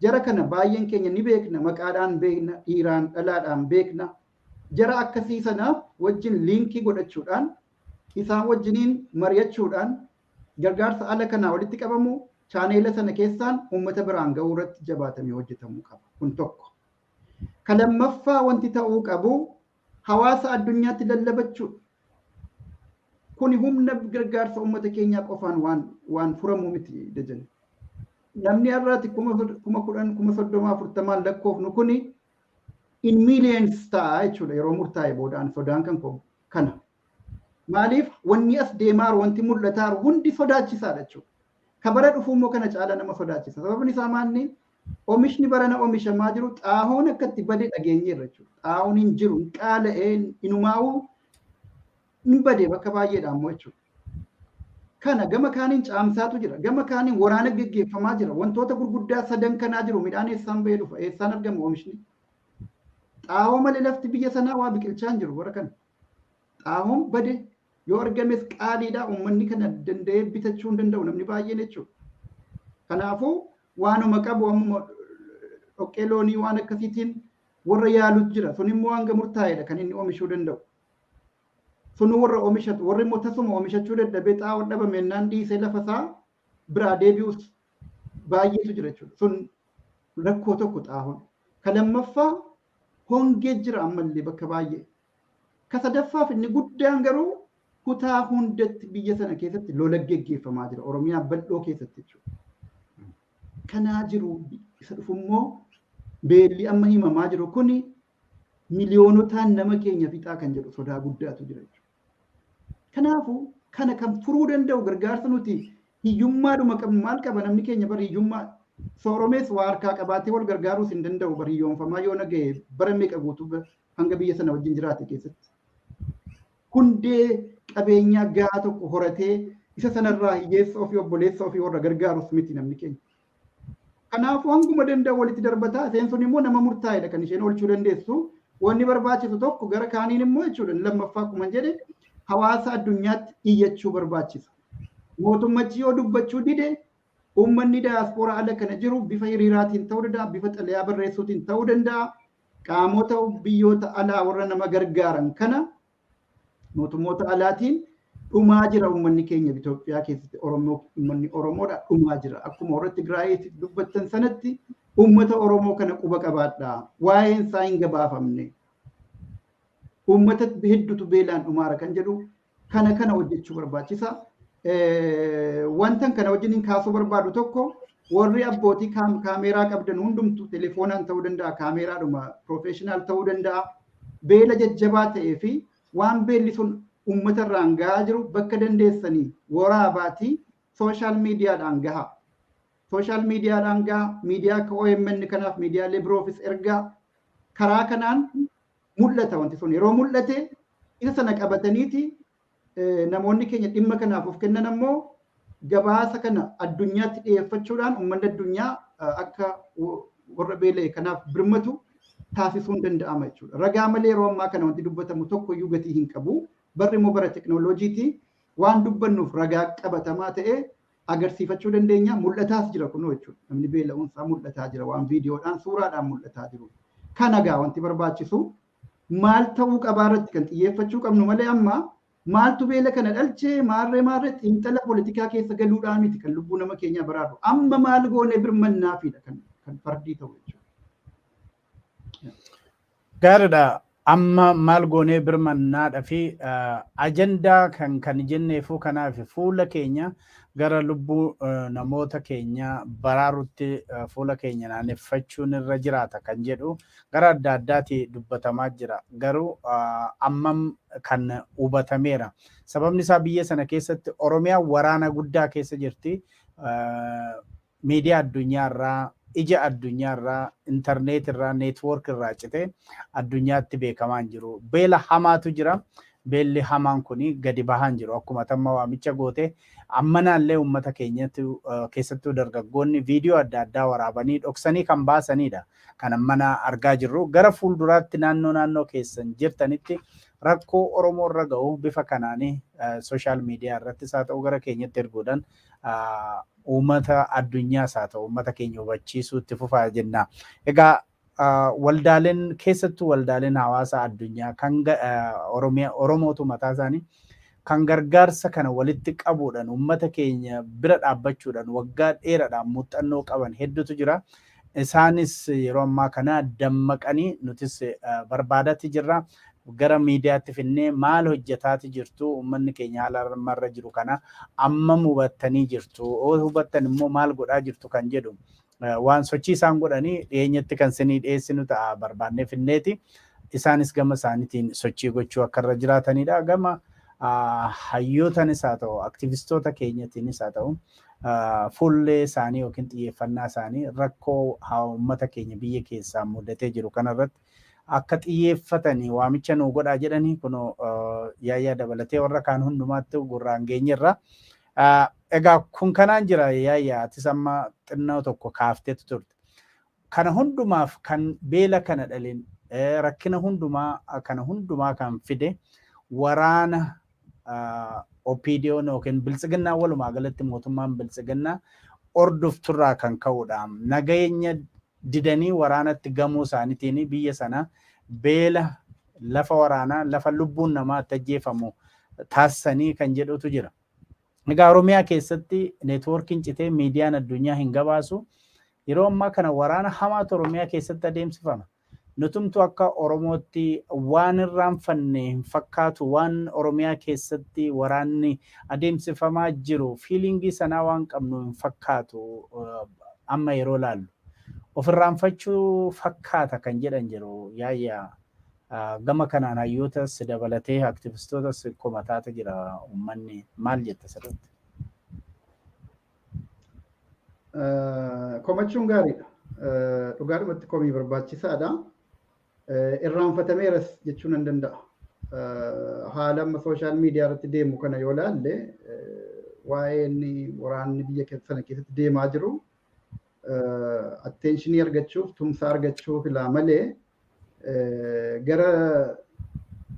Jara kana baay'een keenya ni beekna maqaadhaan beekna dhiiraan dhalaadhaan beekna. Jara akkasii sanaaf wajjin liinkii godhachuudhaan isaan wajjiniin mari'achuudhaan gargaarsa ala kanaa walitti qabamu chaaneela sana keessaan uummata biraan ga'uu irratti jabaatamee hojjetamuu qaba. Kun tokko. Kan lammaffaa wanti ta'uu qabu hawaasa addunyaatti lallabachuudha. Kuni humna gargaarsa uummata keenyaa qofaan waan furamuu miti Dajane. Namni har'aati 10,000, 10,000, 30,000, 40 lakkoofnu kuni in millions ta'a jechuudha yeroo murtaa'e boodaan sodaan kan kana. Maaliif wanni as deemaa wanti mul'ataa hundi sodaachisaadha jechuudha. Kabara dhufu immoo kana caala nama sodaachisa. Sababni isaa maanni oomishni barana oomishamaa jiru xaahoon akkatti badee dhageenyeerra jechuudha. Xaahoon hin jiru, hin qaala'ee, inumaa'uu hin badee bakka baay'eedhaan immoo jechuudha. Kana gama kaaniin caamsaatu jira. Gama kaaniin waraana geggeeffamaa jira. Wantoota gurguddaa sadan kanaa jiru. Midhaan eessaan bahee dhufa? Eessaan argama oomishni? Xaahoo malee lafti biyya sanaa waa biqilchaa hin jiru bara kana. Xaahoon badee yoo argames qaaliidhaa uummanni kana danda'ee bitachuu hin danda'u namni baay'een jechuudha. Kanaafuu waanuma qabu amma dhoqqee loonii waan akkasiitiin warra yaalutu jira. Sun immoo hanga murtaa'edha kan inni oomishuu danda'u. Sun warra oomishatu warri immoo tasuma oomishachuu dadhabee xaahoo dhabame ennaan dhiisee lafa isaa biraa deebi'us baay'eetu jira jechuudha. Sun rakkoo tokko xaahoon. Ka lammaffaa hongee jira ammallee bakka baay'ee. Ka sadaffaaf inni guddaan garuu kutaa hundatti biyya sana keessatti lola geggeeffamaa jira. Oromiyaa bal'oo keessatti jechuudha. Kanaa jiru isa dhufu immoo beelli amma himamaa jiru kuni miliyoonotaan nama keenya fixaa kan jedhu sodaa guddaatu jira jechuudha. Kanaafuu kana kan furuu danda'u gargaarsa nuti hiyyummaadhuma qabnu maal qaba namni keenya bari hiyyummaa sooromees waa harkaa qabaatee wal gargaaruus hin danda'u bari hiyyoonfamaa yoo naga'e bara meeqa guutuu hanga biyya sana wajjin jiraate keessatti. Hundee qabeenyaa gahaa tokko horatee isa sanarraa hiyyeessa ofii obboleessa ofii warra gargaarus miti namni keenya. Kanaafuu hanguma danda'u walitti darbataa seensuun immoo nama murtaa'edha kan isheen oolchuu dandeessu. Wanni barbaachisu tokko gara kaaniin immoo jechuudha lammaffaa akkuma jedhe hawaasa addunyaatti iyyachuu barbaachisa. Mootummachi yoo dubbachuu dide uummanni daaspooraa ala kana jiru bifa hiriiraatiin ta'uu danda'a, bifa xalayaa barreessuutiin ta'uu danda'a. Qaamota biyyoota alaa warra nama gargaaran kana mootummoota alaatiin dhumaa jira uummanni keenya Itoophiyaa keessatti uummanni Oromoodha dhumaa jira. Akkuma warra Tigraayitti dubbattan sanatti uummata Oromoo kana quba qabaadhaa. Waa'een isaa hin gabaafamne. Uummata hedduutu beelaan dhumaara kan jedhu kana hojjechuu barbaachisa. Wantan kana wajjin kaasuu barbaadu tokko warri abbootii kaameeraa qabdan hundumtu telefoonaan ta'uu danda'a, kaameeraadhuma profeeshinaal ta'uu danda'a. Beela jajjabaa ta'ee fi waan beelli sun uummata irraan gahaa jiru bakka dandeessanii waraabaatii sooshaal miidiyaadhaan gaha. Sooshaal miidiyaadhaan gaha, miidiyaa akka OMN kanaaf miidiyaalee biroofis ergaa karaa kanaan mul'ata wanti sun yeroo mul'ate isa sana qabataniiti namoonni keenya dhimma kanaaf of kennan ammoo gabaasa kana addunyaatti dhiyeeffachuudhaan uummanni addunyaa akka warra beela'e kanaaf birmatu taasisuun danda'ama jechuudha. Ragaa malee yeroo ammaa kana wanti dubbatamu tokko iyyuu gatii hin qabu. Barri immoo bara teknooloojiitii waan dubbannuuf ragaa qabatamaa ta'ee agarsiifachuu dandeenya. Mul'ataas jira kunoo jechuudha. Namni beela'uunsaa mul'ataa jira waan viidiyoodhaan suuraadhaan mul'ataa jiru. Kana gaa wanti barbaachisu maal ta'uu qabaa irratti kan xiyyeeffachuu qabnu malee amma maaltu beela kana dhalchee maarree xiinxala poolitikaa keessa galuudhaan miti kan lubbuu nama keenyaa baraaru. Amma maal goonee birmannaafidha kan fardii ta'u jechuudha. Gaariidha. Amma maal goonee birmannaadha fi ajandaa kan jenneefu kanaaf fuula keenya gara lubbuu namoota keenya baraarutti fuula keenya naanneeffachuun irra jiraata kan jedhu gara adda addaati dubbatamaa jira. Garuu ammam kan hubatameera. Sababni isaa biyya sana keessatti Oromiyaa waraana guddaa keessa jirti. Miidiyaa addunyaarraa ija addunyaarraa intarneetirraa neetwoorkirraa cite addunyaatti beekamaa hin jiru. Beela hamaatu jira. Beelli hamaan kuni gadi bahaan jiru. Akkuma tamma waamicha goote ammanaallee uummata keenyatti keessattuu dargaggoonni viidiyoo adda addaa waraabanii dhoksanii kan baasanidha. Kan ammana argaa jirru gara fuulduraatti naannoo keessan jirtanitti rakkoo Oromoo irra ga'u bifa kanaanii sooshaal miidiyaa irrattis haa ta'u gara keenyatti erguudhaan uummata addunyaas haa ta'u uummata keenya hubachiisuu itti fufaa jenna. Egaa waldaaleen keessattuu waldaaleen hawaasa addunyaa kan Oromootu mataa isaanii kan gargaarsa kana walitti qabuudhaan uummata keenya bira dhaabbachuudhaan waggaa dheeraadhaan muuxannoo qaban hedduutu jira. Isaanis yeroo ammaa kana dammaqanii nutis barbaadatti jirra. Gara miidiyaatti finnee maal hojjetaati jirtu uummanni keenya haala ammarra jiru kana amma hubattanii jirtu. Hubattan immoo maal godhaa jirtu kan jedhu waan sochii isaan godhanii dhiyeenyatti kan isinii dhiyeessinu ta'a barbaannee finneeti. Isaanis gama isaaniitiin sochii gochuu akka irra jiraatanidha. Gama hayyootanis haa ta'u aktivistoota keenyatiinis haa ta'u fuullee isaanii yookiin xiyyeeffannaa isaanii rakkoo uummata keenya biyya keessaa mudatee jiru kanarratti akka xiyyeeffatanii waamicha nuu godhaa jedhanii kun yaayyaa dabalatee warra kaan hundumaatti gurraan geenyerra. Egaa kun kanaan jira yaayyaa atis amma xinnoo tokko kaafteetu turte. Kana hundumaaf kan beela kana dhalin rakkina hundumaa kan fide waraana OPDO'n yookiin biltsiginnaa walumaa galatti mootummaan biltsiginnaa ordofturraa kan ka'uudha. Nageenya didanii waraanatti gamuu isaaniitiin biyya sana beela lafa waraanaa lafa lubbuun namaa tajjeefamu taasisanii kan jedhutu jira. Egaa Oromiyaa keessatti neetwoorkiin citee miidiyaan addunyaa hin gabaasu. Yeroo ammaa kana waraana hamaatu Oromiyaa keessatti adeemsifama. Nutumtu akka Oromootti waan irraanfanne hin fakkaatu waan Oromiyaa keessatti waraanni adeemsifamaa jiru fiilingii sanaa waan qabnu hin fakkaatu amma yeroo laallu. Ofirraanfachuu fakkaata kan jedhan jiru yaayyaa gama kanaan hayyootas dabalatee aktivistootas komataata jira uummanni maal jetta sirriitti? Komachuun gaariidha. Dhugaadhumatti komii barbaachisaadha. Irraanfatameeras jechuun nan danda'a. Haala amma sooshaal miidiyaa irratti deemu kana yoo laalle waa'een waraanni biyya sana keessatti deemaa jiru atteenshinii argachuuf tumsa argachuuf ilaa malee gara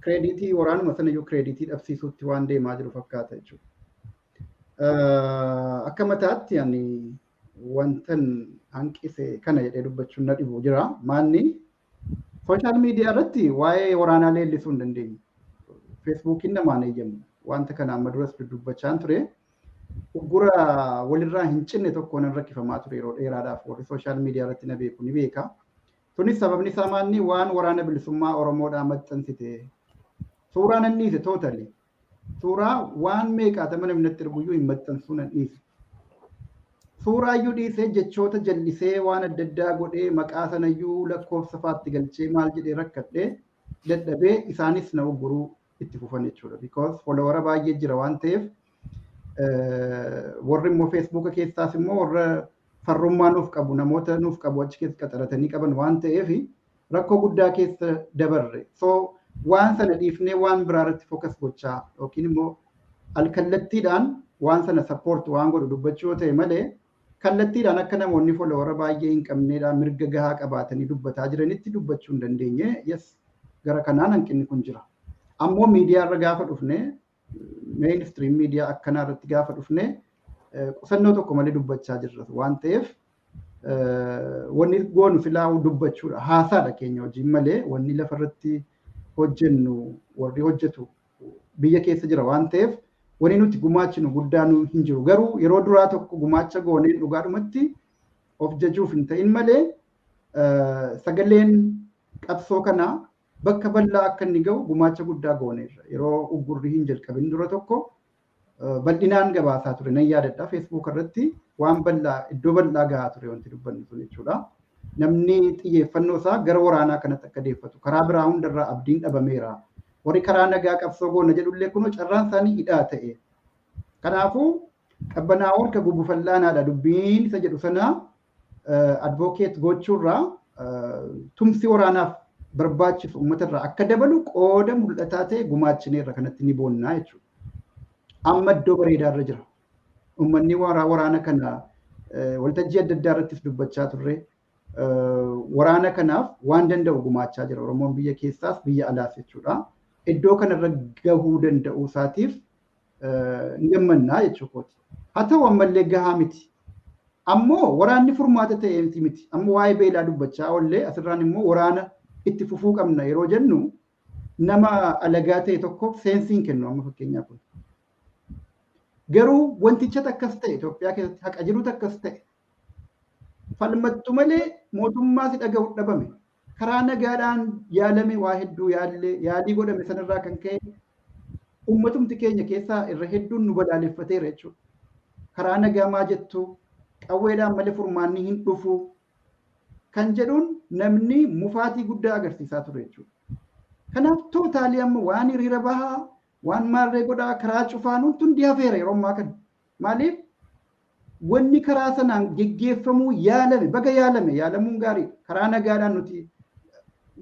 kireeditii waraanuma sana iyyuu kireeditii dhabsiisuutti waan deemaa jiru fakkaata jechuudha. Akka mataatti ani wantan hanqise kana jedhee dubbachuun na dhibu jira. Maanni sooshaal miidiyaa irratti waa'ee waraanaa leellisuu hin dandeenye. Feesbuukiin namaan eeyyamu. Wanta kana amma duras dubbachaan ture. Uggura walirraa hin cinne tokkoon hin rakkifamaa ture yeroo dheeraadhaaf warri sooshaal miidiyaa irratti na beeku ni beeka. Tunis sababni isaa maanni waan waraana bilisummaa Oromoodhaa maxxansite. Suuraa nan dhiise tootali. Suuraa waan meeqaatama namni natti erguyyuu hin maxxansuu nan dhiise. Suuraa iyyuu dhiisee jechoota jallisee waan adda addaa godhee maqaa sanayyuu lakkoofsa faatti galchee maal jedhee rakkadhee dadhabee isaanis na ugguruu itti fufan jechuudha. Because followera baay'ee jira waan ta'eef warri immoo feesbuuka keessaas immoo warra farrummaa nuuf qabu namoota nuuf qabu achi keessa qaxaratanii qaban waan ta'eef rakkoo guddaa keessa dabarre. So waan sana dhiifnee waan biraa irratti fookas gochaa yookiin immoo alkallattiidhaan waan sana sappoort waan godhu dubbachuu yoo ta'e malee kallattiidhaan akka namoonni followera baay'ee hin qabneedhaan mirga gahaa qabaatanii dubbataa jiranitti dubbachuu hin dandeenye. Yes, gara kanaan hanqinni kun jira. Ammoo miidiyaa irra gaafa dhufne mainstream miidiyaa akkanaa irratti gaafa dhufne qusannoo tokko malee dubbachaa jirra waan ta'eef wanni goonu filaa dubbachuudha. Haasaadha keenya hojiin malee wanni lafa irratti hojjennu warri hojjetu biyya keessa jira waan ta'eef wanni nuti gumaachinu guddaanu hin jiru. Garuu yeroo duraa tokko gumaacha gooneen dhugaadhumatti of jajuuf hin ta'in malee sagaleen qabsoo kanaa bakka bal'aa akka inni ga'u gumaacha guddaa gooneerra. Yeroo uggurri hin jalqabin dura tokko bal'inaan gabaasaa ture nan yaadadha. Feesbuuk irratti waan bal'aa iddoo bal'aa gahaa ture wanti dubbanni sun jechuudha. Namni xiyyeeffannoo isaa gara waraanaa kanatti akka deeffatu karaa biraa hundarraa abdiin dhabameera. Warri karaa nagaa qabsoo goona jedhullee kunoo carraan isaanii hidhaa ta'e. Kanaafuu qabbanaa orka gubufallaanaadha dubbiin isa jedhu sana advokeet gochuurraa tumsi waraanaaf barbaachisu uummatarraa akka dabalu qooda mul'ataa ta'e gumaachineerra kanatti ni boonnaa jechuudha. Amma iddoo bareedaarra jira. Uummanni waraana kana waltajjii adda addaa irrattis dubbachaa turre. Waraana kanaaf waan danda'u gumaachaa jira. Oromoon biyya keessaas biyya alaas jechuudha. Iddoo kanarra gahuu danda'uu isaatiif ni gammannaa jechuudha. Haa ta'u ammallee gahaa miti. Ammoo waraanni furmaata ta'e miti. Ammoo waa'ee beelaa dubbachaa oollee asirraan immoo waraana itti fufuu qabna yeroo jennu nama alagaa ta'e tokkoof seensiin kennu amma fakkeenyaaf. Garuu wanticha akkas ta'e Itoophiyaa keessatti haqa jirutu akkas ta'e. Falmattu malee mootummaa si dhaga'u dhabame. Karaa nagaadhaan yaalame waa hedduu yaalii godhame sanarraa kan ka'e uummatumti keenya keessaa irra hedduun nu balaaleffateera jechuudha. Karaa nagaa maa jettu qawweedhaan malee furmaanni hin dhufu kan jedhuun namni mufaatii guddaa agarsiisaa ture jechuudha. Kanaaf tootaalii amma waan hiriira bahaa waan maarree godhaa karaa cufaan hundi hafeera yeroo ammaa kana. Maaliif wanni karaa sanaan geggeeffamuu yaalame baga yaalamuun gaarii karaa nagaadhaan nuti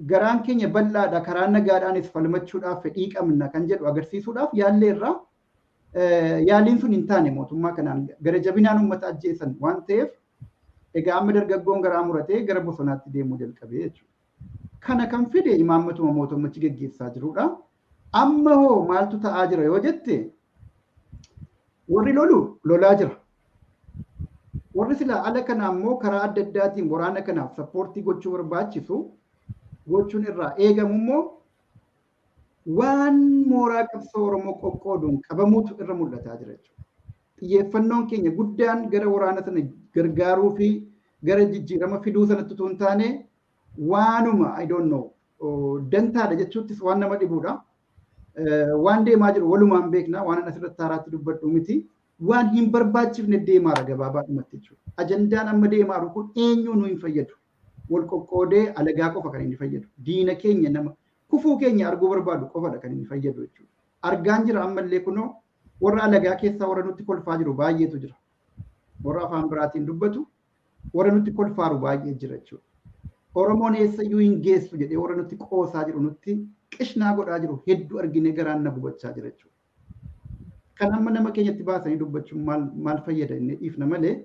garaan keenya bal'aadha karaa nagaadhaanis falmachuudhaaf fedhii qabna kan jedhu agarsiisuudhaaf yaalleerraa yaaliin sun hin taane mootummaa kanaan gara jabinaan uummata ajjeesan waan ta'eef egaa amma dargaggoon garaa muratee gara bosonaatti deemuu jalqabee jechuudha. Kana kan fide imaammatuma mootummachi geggeessaa jirudha. Amma hoo maaltu ta'aa jira yoo jette warri lolaa jira. Warri silaa ala kana ammoo karaa adda addaatiin waraana kanaaf sappoortii gochuu barbaachisu gochuun irraa eegamu immoo waan mooraa qabsoo Oromoo qoqqooduun qabamuutu irra mul'ataa jira jechuudha. Xiyyeeffannoon keenya guddaan gara waraana sana gargaaruu fi gara jijjiirama fiduu sanatti utuu hin taane waanuma I don't know dantaadha jechuuttis waan nama dhibuudha. Waan deemaa jiru walumaan beekna waan asirratti haaraatti dubbadhu miti. Waan hin barbaachifne deemaara gabaabaadhumatti jechuudha. Ajandaan amma deemaaru kun eenyuu nu hin fayyadu. Wal qoqqoodee alagaa qofa kan inni fayyadu. Diina keenya nama kufuu keenya arguu barbaadu qofadha kan inni fayyadu jechuudha. Argaan jira ammallee kunoo warra alagaa keessaa warra nutti kolfaa jiru baay'eetu jira. Warra afaan biraatiin dubbatu warra nutti kolfaaru baay'ee jira jechuudha. Oromoon eessayyuu hin geessu jedhee warra nutti qoosaa jiru nutti qishnaa godhaa jiru hedduu argine garaan na gubachaa jira jechuudha. Kan amma nama keenyatti baasanii dubbachuun maal fayyada inni dhiifna malee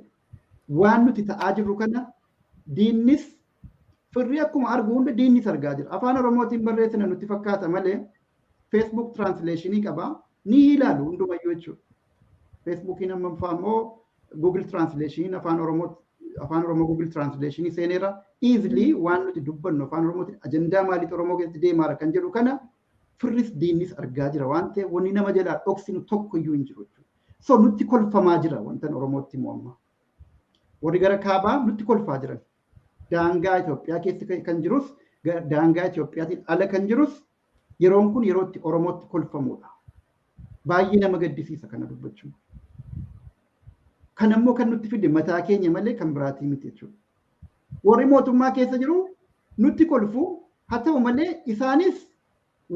waan nuti ta'aa jirru kana diinnis firri akkuma argu hunda diinnis argaa jira. Afaan Oromootiin barreessina nutti fakkaata malee Facebook translationii qaba ni ilaalu hundumayyuu jechuudha. Facebookiin amma immoo Google translation afaan Oromoo Google translation seeneera easily waan nuti dubbannu afaan Oromootiin ajandaa maaliif Oromoo keessatti deemaara kan jedhu kana firris diinnis argaa jira waan ta'eef wanni nama jalaa dhoksinu tokko iyyuu hin jiru jechuudha. So nutti kolfamaa jira wantan Oromootti immoo amma. Warri gara kaabaa nutti kolfaa jiran. Daangaa Itoophiyaa keessa kan jirus daangaa Itoophiyaatiin ala kan jirus yeroon kun yeroo itti Oromootti kolfamuudha. Baay'ee nama gaddisiisa kana dubbachuun. Kan ammoo kan nutti fide mataa keenya malee kan biraatii miti jechuudha. Warri mootummaa keessa jiru nutti kolfu haa ta'u malee isaanis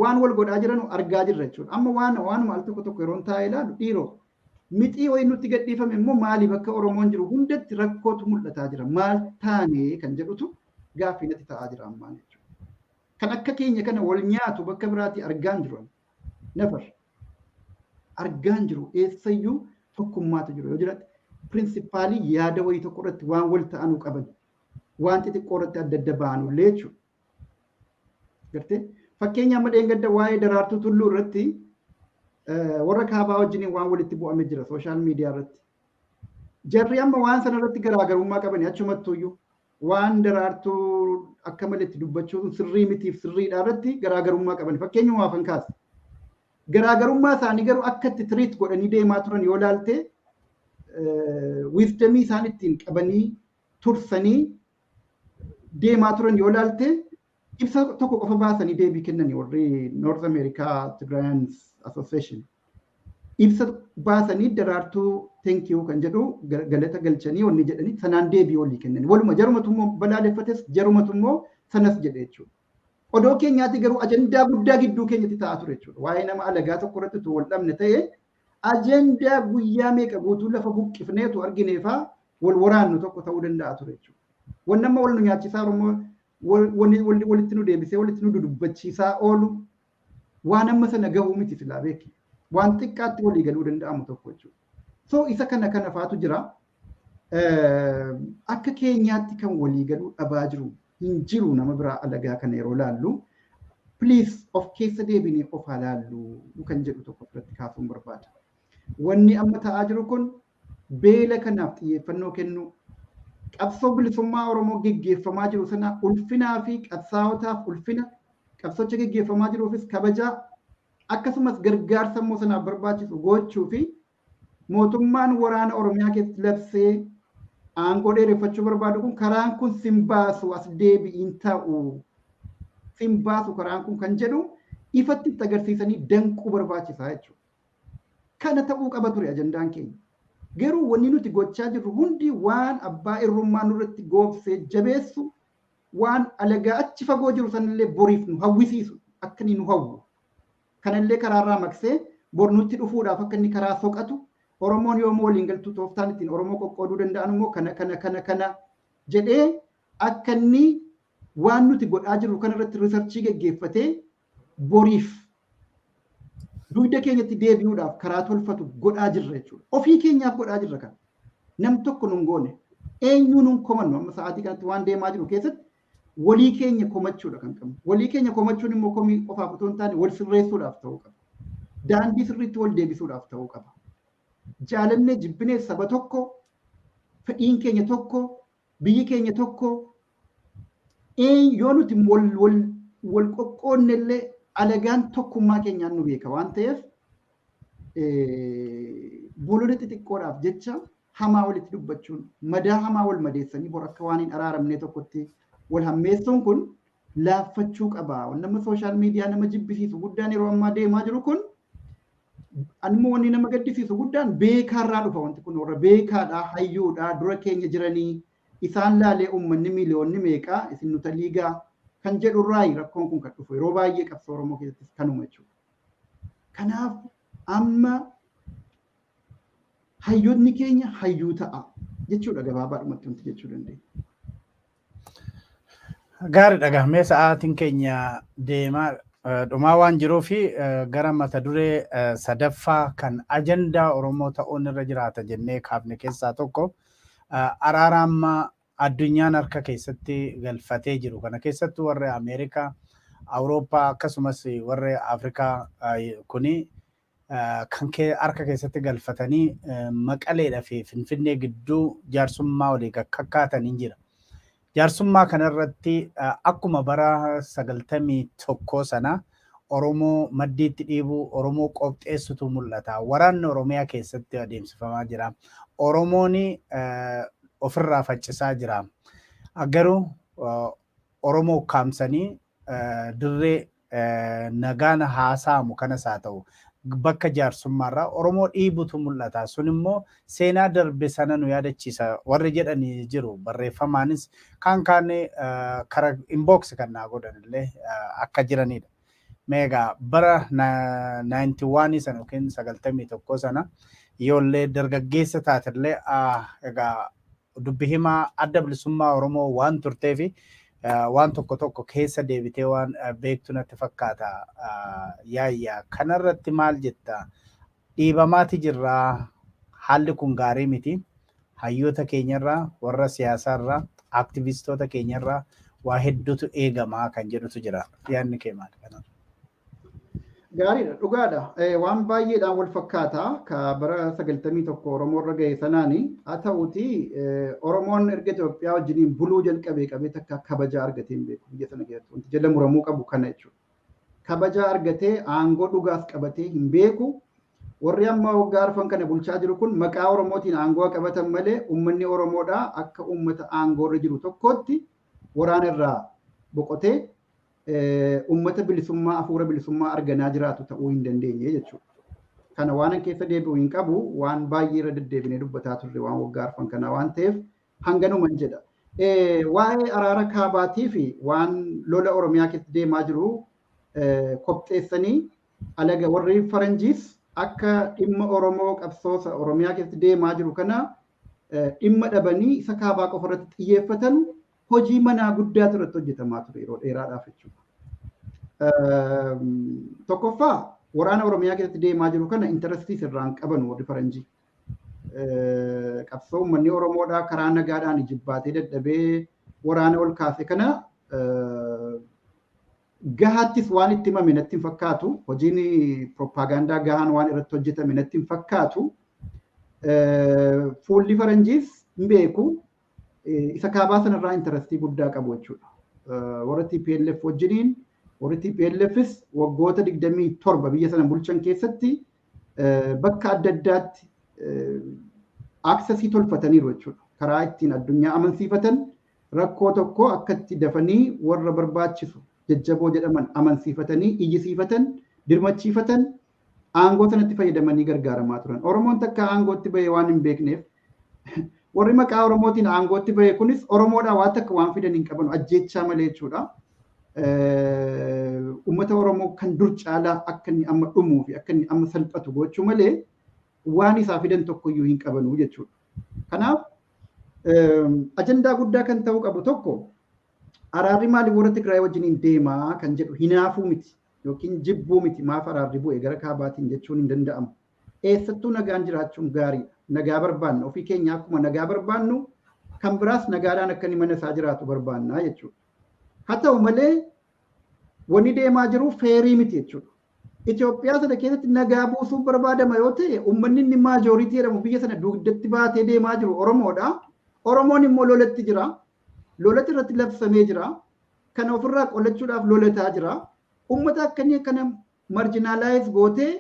waan wal godhaa jiran argaa jirra jechuudha. Amma waanuma al tokko yeroo taa'ee ilaalu dhiiroo mixii wayii nutti gadhiifame immoo maaliif akka Oromoon jiru hundatti rakkootu mul'ataa jira. Maal taanee kan jedhutu gaaffii natti ta'aa jira ammaan jechuudha. Kan akka keenya kana wal nyaatu bakka biraatti argaan jiru. Nafar argaan jiru eessayyuu tokkummaatu jiru yoo jiraate pirinsipaalii yaada wayii tokko irratti waan wal ta'anuu qaban waan xixiqqoo irratti adda adda ba'anuu jechuudha. Gartee fakkeenya amma dheengadda waa'ee daraartuu tulluu irratti warra kaabaa wajjin waan walitti bu'ame jira sooshaal miidiyaa irratti. Jarri amma waan sana irratti garaagarummaa qabani achumattuyyuu waan daraartuu akka malee itti dubbachuun sirrii mitiif sirriidhaa irratti garaagarummaa qabani. Fakkeenyumaa afan kaasa. Garaagarummaa isaanii garuu akka itti tiriit godhanii deemaa turan yoo ilaalte wisdamii isaan ittiin qabanii tursanii deemaa turan yoo ilaalte ibsa tokko qofa baasanii deebii kennanii warri North America Tigrayans Association ibsa baasanii daraartuu thank you kan jedhu galata galchanii wanni jedhanii sanaan deebii olii kennanii waluma jarumatu immoo balaaleffates jarumatu immoo sanas jedhe jechuudha. Odoo keenyaatti garuu ajandaa guddaa gidduu keenyatti ta'aa ture jechuudha. Waa'ee nama alagaa tokko irratti utuu wal dhabne ta'e ajandaa guyyaa meeqa guutuu lafa buqqifneetu argineefaa wal waraannu tokko ta'uu danda'a ture jechuudha. Wanni amma wal nu nyaachisaa Oromoo walitti nu deebisee walitti nu dudubbachiisaa oolu waan amma sana gahuu miti silaa beeki. Waan xiqqaatti walii galuu danda'amu tokko jechuudha. So isa kana faatu jira. Akka keenyaatti kan walii galuu dhabaa jiru hin jiru nama biraa alagaa kana yeroo laallu. Please of keessa deebinee of haa laallu kan jedhu tokko irratti kaasuun barbaada. Wanni amma ta'aa jiru kun beela kanaaf xiyyeeffannoo kennu qabsoo bilisummaa Oromoo geggeeffamaa jiru sana ulfinaa fi qabsaa'otaaf ulfina qabsocha geggeeffamaa jiruufis kabajaa akkasumas gargaarsa immoo sanaaf barbaachisu gochuu fi mootummaan waraana Oromiyaa keessatti labsee aangoo dheereffachuu barbaadu kun karaan kun sin baasu as deebi'iin ta'u sin baasu karaan kun kan jedhu ifatti itti agarsiisanii danquu barbaachisaa jechuudha. Kana ta'uu qaba ture ajandaan keenya. Garuu wanni nuti gochaa jirru hundi waan abbaa irrummaa nurratti goobsee jabeessu waan alagaa achi fagoo jiru sanillee boriif nu hawwisiisu akka inni nu hawwu. Kanallee karaarraa maqsee bor nutti dhufuudhaaf akka inni karaa soqatu Oromoon yoomuu waliin galtuu tooftaan ittiin Oromoo qoqqooduu danda'an immoo kana jedhee akka inni waan nuti godhaa jirru kanarratti riisarchii geggeeffatee boriif dugda keenyatti deebi'uudhaaf karaa tolfatu godhaa jirra jechuudha. Ofii keenyaaf godhaa jirra kan. Nam tokko nun goone eenyuu nun komannu amma sa'aatii kanatti waan deemaa jiru keessatti walii keenya komachuudha kan qabnu. Walii keenya komachuun immoo komii qofaaf otoo hin taane wal sirreessuudhaaf ta'uu qaba. Daandii sirriitti wal deebisuudhaaf ta'uu qaba. Jaalannee jibbinee saba tokko, fedhiin keenya tokko, biyyi keenya tokko, yoo nuti wal qoqqoonnellee alagaan tokkummaa keenyaan nu beeka waan ta'eef bolola xixiqqoodhaaf jecha hamaa walitti dubbachuun madaa hamaa wal madeessanii bor akka waan hin araaramne tokkotti wal hammeessuun kun laaffachuu qaba. Nama sooshaal miidiyaa nama jibbisiisu guddaan yeroo ammaa deemaa jiru kun anmoo wanni nama gaddisiisu guddaan beekaarraa dhufa wanti kun warra beekaadhaa hayyuudhaa dura keenya jiranii isaan laalee uummanni miiliyoonni meeqaa isin nuta liigaa kan jedhu irraayi rakkoon kun kan dhufu yeroo baay'ee qabsoo Oromoo keessattis kanuma jechuudha. Kanaaf amma hayyoonni keenya hayyuu ta'a jechuudha gabaabaadhumatti wanti jechuu dandeenya. Gaariidha gahamee sa'aatiin keenya deemaa dhumaa waan jiruufi gara mata duree sadaffaa kan ajandaa Oromoo ta'uun irra jiraata jennee kaafne keessaa tokko araara amma addunyaan harka keessatti galfatee jiru. Kana keessatti warri Ameerikaa, Awurooppaa akkasumas warri Afrikaa kuni kan harka keessatti galfatanii Maqaleedhaa fi Finfinnee gidduu jaarsummaa walii kakkaatanii jira. Jaarsummaa kanarratti akkuma bara 91 sana Oromoo maddiitti dhiibuu, Oromoo qopheessutu mul'ata. Waraanni Oromiyaa keessatti adeemsifamaa jira. Oromoon ofirraa faccisaa jira. Garuu Oromoo kaamsanii dirree nagaan haasa'amu kanas haa ta'u bakka jaarsummaarraa Oromoo dhiibutu mul'ata. Sun immoo seenaa darbe sana nu yaadachiisa. Warri jedhanii jiru barreeffamaanis kan kara inbox kan naa godhanillee akka jiranidha. Meegaa bara 91 sana yookiin 91 sana ijoollee dargaggeessa taatillee egaa dubbi himaa adda bilisummaa Oromoo waan turteefi waan tokko keessa deebitee waan beektu natti fakkaata. Yaayyaa kanarratti maal jetta? Dhiibamaati jirraa haalli kun gaarii miti. Hayyoota keenyarraa, warra siyaasaarraa, aktivistoota keenyarraa waa hedduutu eegamaa kan jedhutu jira. Yaadni kee maal kanarra? Gaariidha, dhugaadha. Waan baay'eedhaan wal fakkaata. Ka bara 91 Oromoo irra ga'e sanaani haa ta'uti Oromoon erga Itoophiyaa wajjiniin buluu jalqabee qabee takka kabajaa argatee hin beeku biyya sana keessatti wanti jala muramuu qabu kana jechuudha. Kabajaa argatee aangoo dhugaas qabatee hin beeku. Warri amma waggaa arfan kana bulchaa jiru kun maqaa Oromootiin aangoo qabatan malee uummanni Oromoodhaa akka uummata aangoo irra jiru tokkotti waraana irraa boqotee ummata bilisummaa afuura bilisummaa arganaa jiraatu ta'uu hin dandeenye jechuudha. Kana waan keessa deebi'u hin qabu waan baay'ee irra deddeebinee dubbataa turre waan waggaa arfan kana waan ta'eef hanganuman jedha. Waa'ee araara kaabaatii fi waan lola Oromiyaa keessa deemaa jiru qopheessanii alaga warri faranjiis akka dhimma Oromoo qabsoosa Oromiyaa keessa deemaa jiru kana dhimma dhabanii isa kaabaa qofa irratti xiyyeeffatan hojii manaa guddaa irratti hojjetamaa ture yeroo dheeraadhaaf jechuudha. Tokkoffaa waraana Oromiyaa keessatti deemaa jiru kana intarastii sirraan qaban warri faranjii. Qabsoo uummanni Oromoodhaa karaa nagaadhaan jibbaatee dadhabee waraana ol kaase kana gahaattis waan itti himame natti hin fakkaatu. Hojiin propaagandaa gahaan waan irratti hojjetame natti hin fakkaatu. Fuulli faranjiis hin beeku. Isa kaabaa sanarraa intarastii guddaa qabu jechuudha. Warra TPLF wajjiniin warri TPLFs waggoota 27 biyya sana bulchan keessatti bakka adda addaatti aksesii tolfataniiru jechuudha. Karaa ittiin addunyaa amansiifatan rakkoo tokko akkatti dafanii warra barbaachisu jajjaboo jedhaman amansiifatanii iyyisiifatan dirmachiifatan aangoo sanatti fayyadamanii gargaaramaa turan. Oromoon takka aangootti bahee waan hin beekneef warri maqaa Oromootiin aangootti bahee kunis Oromoodhaa waan takka waan fidan hin qaban ajjeechaa malee jechuudha. Uummata Oromoo kan dur caalaa akka inni amma dhumuu fi akka inni amma salphatu gochuu malee waan isaa fidan tokkoyyuu hin qabanu jechuudha. Kanaaf ajandaa guddaa kan ta'uu qabu tokko araarri maaliif warra Tigraay wajjiniin deemaa kan jedhu hinaafuu miti yookiin jibbuu miti maaf araarri bu'e gara kaabaatiin jechuun hin danda'amu. Eessattuu nagaan jiraachuun gaariidha. Nagaa barbaanna ofii keenya akkuma nagaa barbaannu kan biraas nagaadhaan akka inni mana isaa jiraatu barbaannaa jechuudha. Haa ta'u malee wanni deemaa jiru feerii miti jechuudha. Itoophiyaa sana keessatti nagaa buusuun barbaadama yoo ta'e uummanni inni maajooritii jedhamu biyya sana dugdatti baatee deemaa jiru Oromoodha. Oromoon immoo lolatti jira. Lolatti irratti labsamee jira. Kana ofirraa qolachuudhaaf lolataa jira. Uummata akkanii kana marjinaalaayiz gootee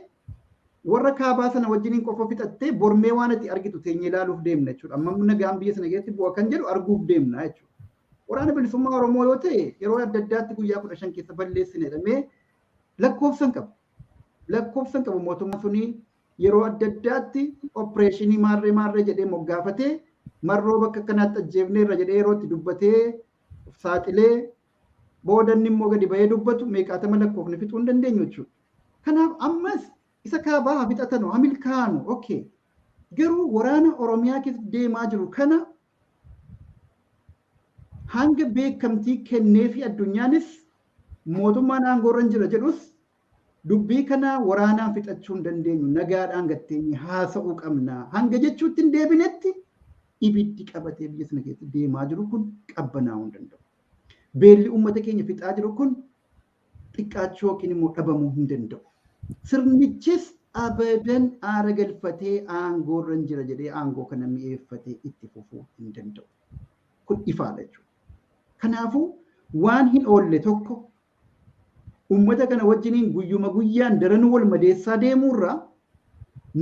warra kaabaa sana wajjiniin qofa fixattee bormee waan ati argitu teenyee ilaaluuf deemna jechuudha. Amma nagaan biyya sana keessatti bu'a kan jedhu arguuf deemna jechuudha. Waraana bilisummaa Oromoo yoo ta'e yeroo adda addaatti guyyaa 15 keessa balleessine jedhamee lakkoofsan qabu. Lakkoofsan qabu mootummaan suni yeroo adda addaatti opereeshinii maarree jedhee moggaafatee marroo bakka kanaatti ajjeefneerra jedhee yeroo itti dubbatee saaxilee boodanni immoo gadi bahee dubbatu meeqaatama lakkoofne fixuu hin dandeenyu jechuudha. Kanaaf ammas isa kaabaa haa fixatanu haa milkaa'anu okay. Garuu waraana Oromiyaa keessa deemaa jiru kana hanga beekamtii kennee fi addunyaanis mootummaan aangoorra jira jedhus dubbii kana waraanaan fixachuu hin dandeenyu nagaadhaan gatteenye haasa'uu qabna hanga jechuutti hin deebinetti ibiddi qabatee biyya sana keessa deemaa jiru kun qabbanaa'uu hin danda'u. Beelli uummata keenya fixaa jiru kun xiqqaachuu yookiin immoo dhabamuu hin danda'u. Sirnichis abadan aara galfatee aangoorra jira jedhee aangoo kana mi'eeffatee itti fufuu hin danda'u. Kun ifaadha jechuudha. Kanaafuu waan hin oolle tokko uummata kana wajjiniin guyyuma guyyaan daranuu wal madeessaa deemuurra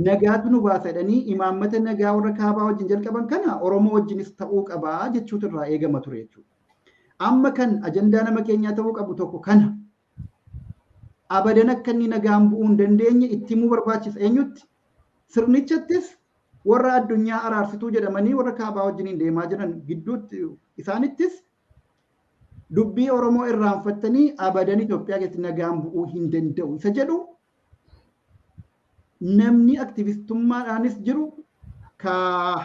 nagaatu nu baasa jedhanii imaammata nagaa warra kaabaa wajjin jalqaban kana Oromoo wajjinis ta'uu qabaa jechuutu irraa eegama ture jechuudha. Amma kan ajandaa nama keenyaa ta'uu qabu tokko kana abadan akka inni nagaan bu'uu hin dandeenye itti himuu barbaachisa eenyutti sirnichattis warra addunyaa araarsituu jedhamanii warra kaabaa wajjiniin deemaa jiran gidduutti isaanittis dubbii Oromoo irraanfattanii abadan Itoophiyaa keessatti nagaan bu'uu hin danda'u isa jedhu namni aktivistummaadhaanis jiru ka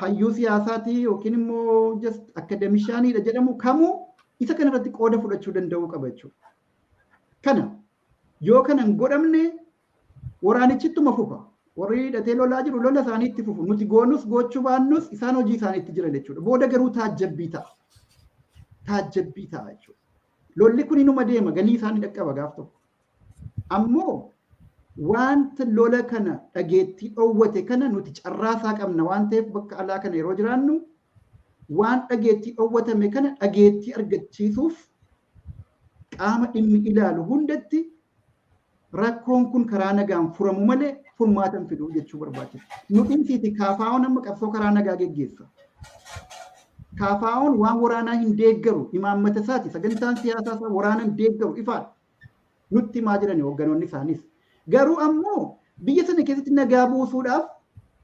hayyuu siyaasaatii yookiin immoo just akademishaaniidha jedhamu kamuu isa kanarratti qooda fudhachuu danda'uu qaba jechuudha. Kana yoo kana hin godhamne waraanichittuma fufa. Warri hidhatee lolaa jiru lola isaaniitti fufu. Nuti goonus gochuu baannus isaan hojii isaaniitti jiran jechuudha. Booda garuu taajjabbii ta'a. Taajjabbii ta'a jechuudha. Lolli kun inuma deema galii isaanii dhaqqaba gaaf tokko. Ammoo wanta lola kana dhageettii dhoowwate kana nuti carraasaa qabna waan ta'eef bakka alaa kana yeroo jiraannu waan dhageettii dhoowwatame kana dhageettii argachiisuuf qaama dhimmi ilaalu hundatti rakkoon kun karaa nagaan furamu malee furmaatan fiduu jechuu barbaachisa. Nu dhimsiiti kaafaa'oon amma qabsoo karaa nagaa geggeessa. Kaafaa'oon waan waraanaa hin deeggaru imaammata isaati sagantaan siyaasaa isaa waraana hin deeggaru ifaadha. Nutti himaa jirani hoogganoonni isaanis. Garuu ammoo biyya sana keessatti nagaa buusuudhaaf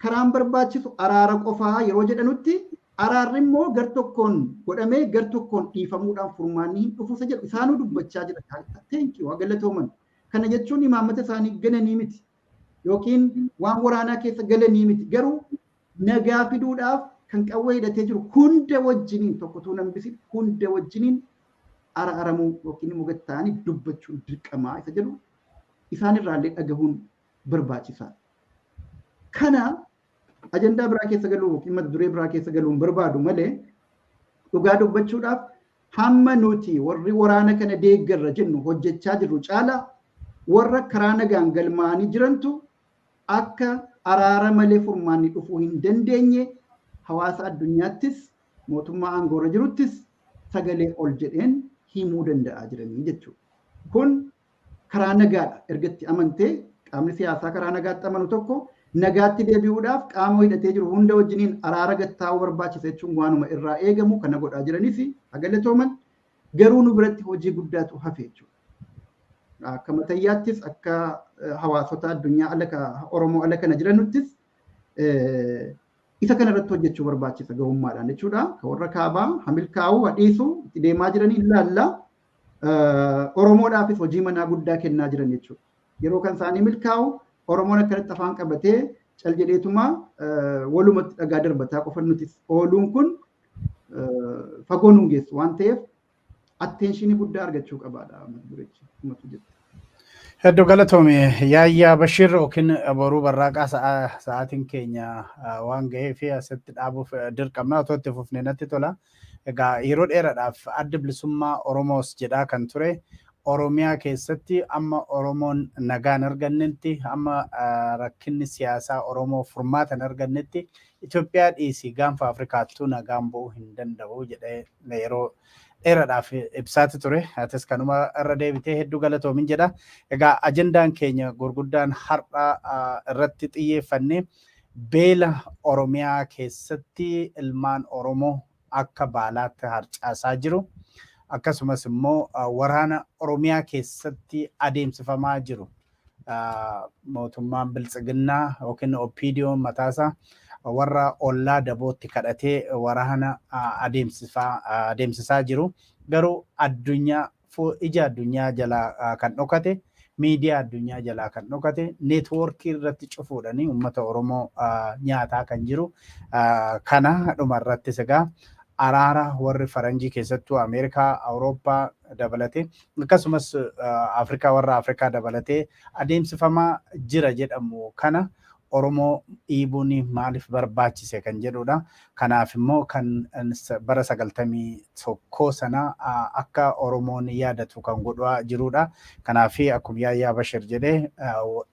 karaan barbaachisu araara qofaa yeroo jedhanutti araarri immoo gar tokkoon godhamee gar tokkoon dhiifamuudhaan furmaanni hin dhufuusa jedhu isaanuu dubbachaa jira. Thank you galatooman. Kana jechuun imaammata isaanii gananii miti yookiin waan waraanaa keessa galanii miti garuu nagaa fiduudhaaf kan qawwee hidhatee jiru hunda wajjiniin tokkotuu nambisin hunda wajjiniin araaramuu yookiin immoo gatta'anii dubbachuun dirqamaa isa jedhu isaanirraallee dhagahuun barbaachisaadha. Kana ajandaa biraa keessa galuu yookiin mata duree biraa keessa galuun barbaadu malee dhugaa dubbachuudhaaf hamma nuti warri waraana kana deeggarra jennu hojjechaa jirru caalaa warra karaa nagaan galmaanii jirantu akka araara malee furmaanni dhufuu hin dandeenye hawaasa addunyaattis mootummaa aangoorra jiruttis sagalee ol jedheen himuu danda'a jiranii jechuudha. Kun karaa nagaadha ergatti amantee qaamni siyaasaa karaa nagaatti amanu tokko nagaatti deebi'uudhaaf qaama hidhatee jiru hunda wajjiniin araara gattaa'uu barbaachisa jechuun waanuma irraa eegamu kana godhaa jiraniif hagalatooman garuu nu biratti hojii guddaatu hafe jechuudha. Akka matayyaattis akka hawaasota addunyaa ala Oromoo ala kana jiranuttis isa kana irratti hojjechuu barbaachisa ga'ummaadhaan jechuudha. Ka warra kaabaa hamilkaa'uu hadhiisuu itti deemaa jiranii ilaalla. Oromoodhaafis hojii manaa guddaa kennaa jiran jechuudha. Yeroo kan isaanii milkaa'u Oromoon akkanatti afaan qabatee cal jedheetuma walumatti dhagaa darbataa qofa nuti ooluun kun fagoo nu geessu waan ta'eef attenshinii guddaa argachuu qabaadha mata Hedduu galatoome Yaayyaa Bashir yookiin boruu barraaqaa sa'aatiin keenya waan ga'eef asitti dhaabuuf dirqamna otoo itti fufnee natti tola. Egaa yeroo dheeraadhaaf adda bilisummaa Oromoos jedhaa kan ture Oromiyaa keessatti amma Oromoon nagaan argannetti amma rakkinni siyaasaa Oromoo furmaatan argannetti Itoophiyaa dhiisii gaanfa Afrikaattuu nagaan bu'uu hin danda'u jedhee yeroo dheeraadhaaf ibsaati ture. Atis kanuma irra deebitee hedduu galatoomin jedha. Egaa ajendaan keenya gurguddaan har'a irratti xiyyeeffannee beela Oromiyaa keessatti ilmaan Oromoo akka baalaatti harcaasaa jiru. Akkasumas immoo waraana Oromiyaa keessatti adeemsifamaa jiru. Mootummaan Biltsiginnaa yookiin OPDO'n mataasaa warra ollaa dabootti kadhatee waraana adeemsisaa jiru. Garuu ija addunyaa jalaa kan dhokate, miidiyaa addunyaa jalaa kan dhokate, neetwoorkii irratti cufuudhanii uummata Oromoo nyaataa kan jiru. Kana dhumarrattis egaa araara warri faranjii keessattuu Ameerikaa, Awurooppaa dabalatee akkasumas Afrikaa warra Afrikaa dabalatee adeemsifamaa jira jedhamu kana Oromoo dhiibuun maaliif barbaachise kan jedhudha. Kanaaf immoo kan bara 91 sana akka Oromoon yaadatu kan godhaa jirudha. Kanaaf akkuma Yaayyaa Bashir jedhee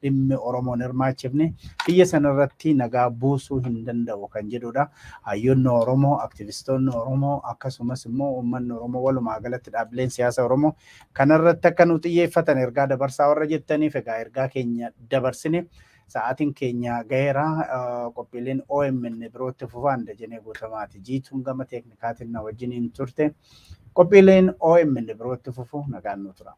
dhimmi Oromoon hirmaachifne biyya sanarratti nagaa buusuu hin danda'u kan jedhudha. Hayyoonni Oromoo, aktivistoonni Oromoo akkasumas immoo uummanni Oromoo walumaa galatti dhaabbileen siyaasa Oromoo kanarratti akka nu xiyyeeffatan ergaa dabarsaa warra jettaniif egaa ergaa keenya dabarsine. Sa'aatiin keenya gaheera qophiileen OMN birootti fufaan Dajanee Guutamaati. Jiituun gama teeknikaatiin na wajjiniin turte. Qophiileen OMN birootti fufu nagaan nu tura.